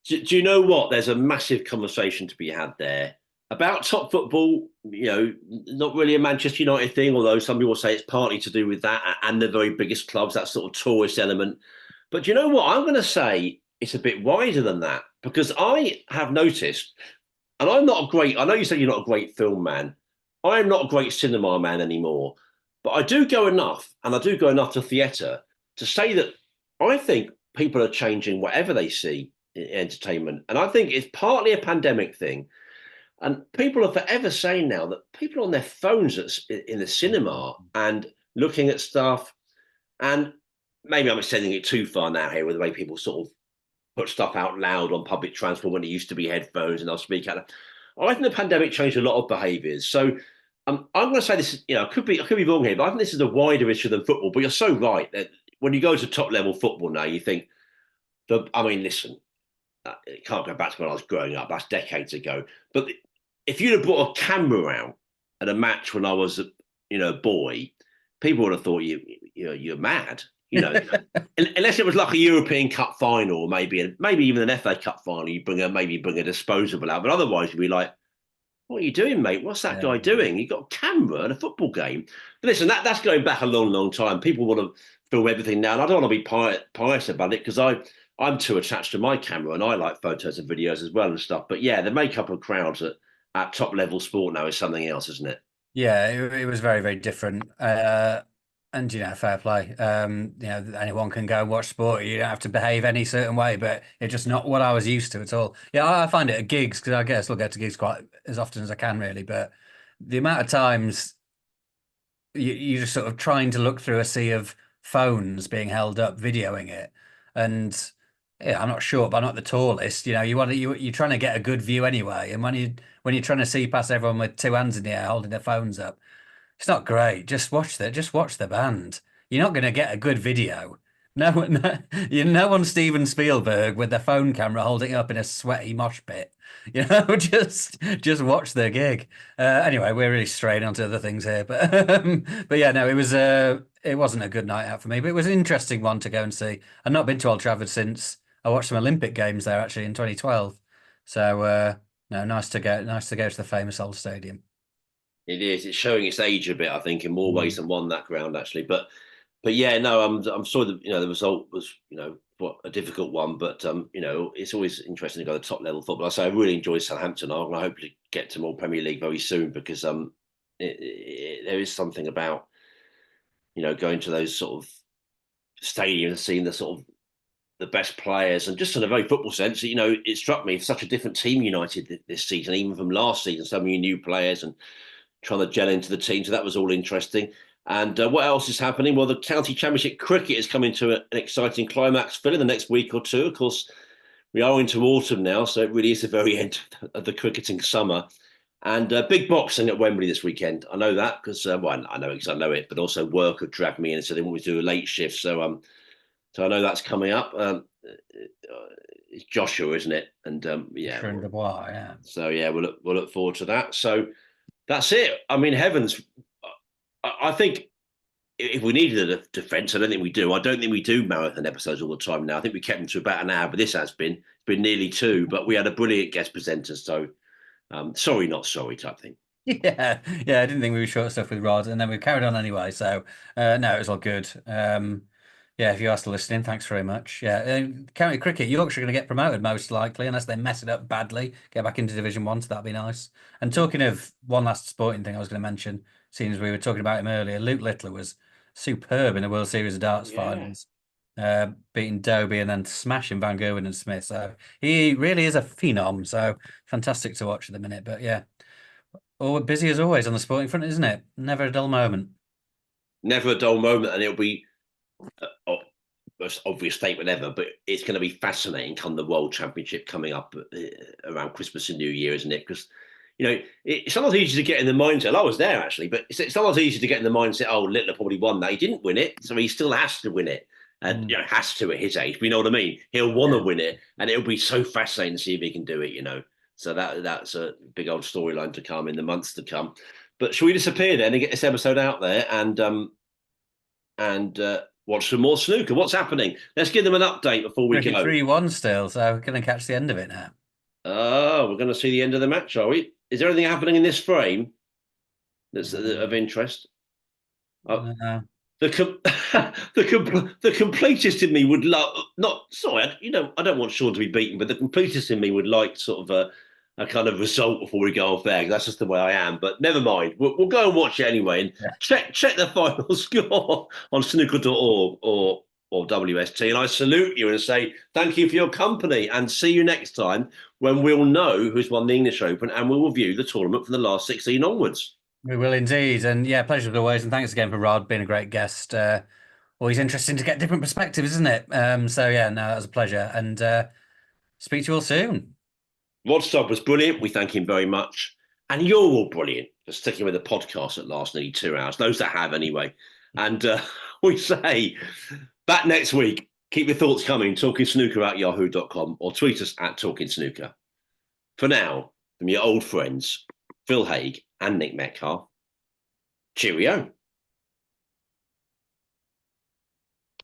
Do you know what? There's a massive conversation to be had there about top football. You know, not really a Manchester United thing, although some people say it's partly to do with that and the very biggest clubs, that sort of tourist element. But do you know what? I'm going to say it's a bit wider than that because I have noticed, and I'm not a great, I know you said you're not a great film man. I'm not a great cinema man anymore, but I do go enough, and I do go enough to theatre to say that I think people are changing whatever they see in entertainment. And I think it's partly a pandemic thing. And people are forever saying now that people are on their phones in the cinema and looking at stuff. And maybe I'm extending it too far now here with the way people sort of put stuff out loud on public transport when it used to be headphones and they'll speak out. I think the pandemic changed a lot of behaviours. So I'm going to say this, I could be wrong here, but I think this is a wider issue than football. But you're so right that when you go to top level football now, you think, listen, it can't go back to when I was growing up. That's decades ago. But if you'd have brought a camera out at a match when I was, a boy, people would have thought you're mad. Unless it was like a European Cup final, or maybe even an FA Cup final, you bring a disposable out. But otherwise, you'd be like, "What are you doing, mate? What's that guy doing? You got a camera and a football game." But listen, that's going back a long, long time. People want to film everything now, and I don't want to be pious about it because I'm too attached to my camera, and I like photos and videos as well and stuff. But yeah, the makeup of crowds at top level sport now is something else, isn't it? Yeah, it was very, very different. And fair play. Anyone can go watch sport. You don't have to behave any certain way, but it's just not what I was used to at all. Yeah, I find it at gigs because I guess I'll get to gigs quite as often as I can, really. But the amount of times you're just sort of trying to look through a sea of phones being held up, videoing it, and yeah, I'm not short, but I'm not the tallest. You're trying to get a good view anyway, and when you're trying to see past everyone with 2 hands in the air holding their phones up. It's not great. Just watch the band. You're not going to get a good video. You're no one Steven Spielberg with their phone camera holding it up in a sweaty mosh pit. Just watch the gig. Anyway, we're really straying onto other things here, but yeah, no, it wasn't a good night out for me, but it was an interesting one to go and see. I've not been to Old Trafford since I watched some Olympic games there actually in 2012. So no, nice to go to the famous old stadium. It is. It's showing its age a bit, I think, in more ways than one, that ground actually. But yeah, no, I'm sorry that the result was a difficult one, but it's always interesting to go to top level football. I really enjoyed Southampton. I hope to get to more Premier League very soon because there is something about going to those sort of stadiums and seeing the sort of the best players, and just in a very football sense, it struck me such a different team United this season, even from last season. So many new players and trying to gel into the team. So that was all interesting. And what else is happening? Well, the County Championship cricket is coming to an exciting climax, Phil, in the next week or two. Of course, we are into autumn now, so it really is the very end of the cricketing summer. And big boxing at Wembley this weekend. I know that because, well, I know because I know it, but also work have dragged me in, so they want me to do a late shift. So I know that's coming up. It's Joshua, isn't it? And yeah. Dubois, yeah. So yeah, we'll look forward to that. So that's it. I mean, heavens, I think if we needed a defence, I don't think we do. I don't think we do marathon episodes all the time now. I think we kept them to about an hour, but this has been nearly 2. But we had a brilliant guest presenter, so sorry, not sorry type thing. Yeah, yeah. I didn't think we were short stuff with Rod, and then we carried on anyway. So no, it was all good. Yeah, if you are still listening, thanks very much. Yeah, county cricket, Yorkshire are going to get promoted most likely, unless they mess it up badly, get back into Division 1, so that'd be nice. And talking of one last sporting thing I was going to mention, seeing as we were talking about him earlier, Luke Littler was superb in the World Series of Darts finals, beating Dobie and then smashing Van Gerwen and Smith. So he really is a phenom. So fantastic to watch at the minute. But yeah, busy as always on the sporting front, isn't it? Never a dull moment. Never a dull moment, and it'll be most obvious statement ever, but it's going to be fascinating come the World Championship coming up around Christmas and New Year, isn't it? Because it's sometimes easy to get in the mindset. I was there actually, but it's sometimes easy to get in the mindset. Oh, Littler probably won that. He didn't win it, so he still has to win it, and has to at his age. But you know what I mean? He'll want to win it, and it'll be so fascinating to see if he can do it. So that's a big old storyline to come in the months to come. But shall we disappear then and get this episode out there and watch some more snooker? What's happening? Let's give them an update before we go. 3-1 still, so we're going to catch the end of it now. Oh, we're going to see the end of the match, are we? Is there anything happening in this frame that's of interest? The completist in me would love. I don't want Sean to be beaten, but the completist in me would like sort of a kind of result before we go off air. That's just the way I am. But never mind. We'll go and watch it anyway and check the final score on snooker.org or WST. And I salute you and say thank you for your company and see you next time when we'll know who's won the English Open and we'll review the tournament from the last 16 onwards. We will indeed. And yeah, pleasure as always. And thanks again for Rod being a great guest. Always interesting to get different perspectives, isn't it? So yeah, no, that was a pleasure. And speak to you all soon. Rod Stubb was brilliant. We thank him very much. And you're all brilliant for sticking with the podcast that lasts nearly 2 hours. Those that have anyway. And we say back next week. Keep your thoughts coming. TalkingSnooker@yahoo.com or tweet us at TalkingSnooker. For now, from your old friends, Phil Haig and Nick Metcalf, cheerio.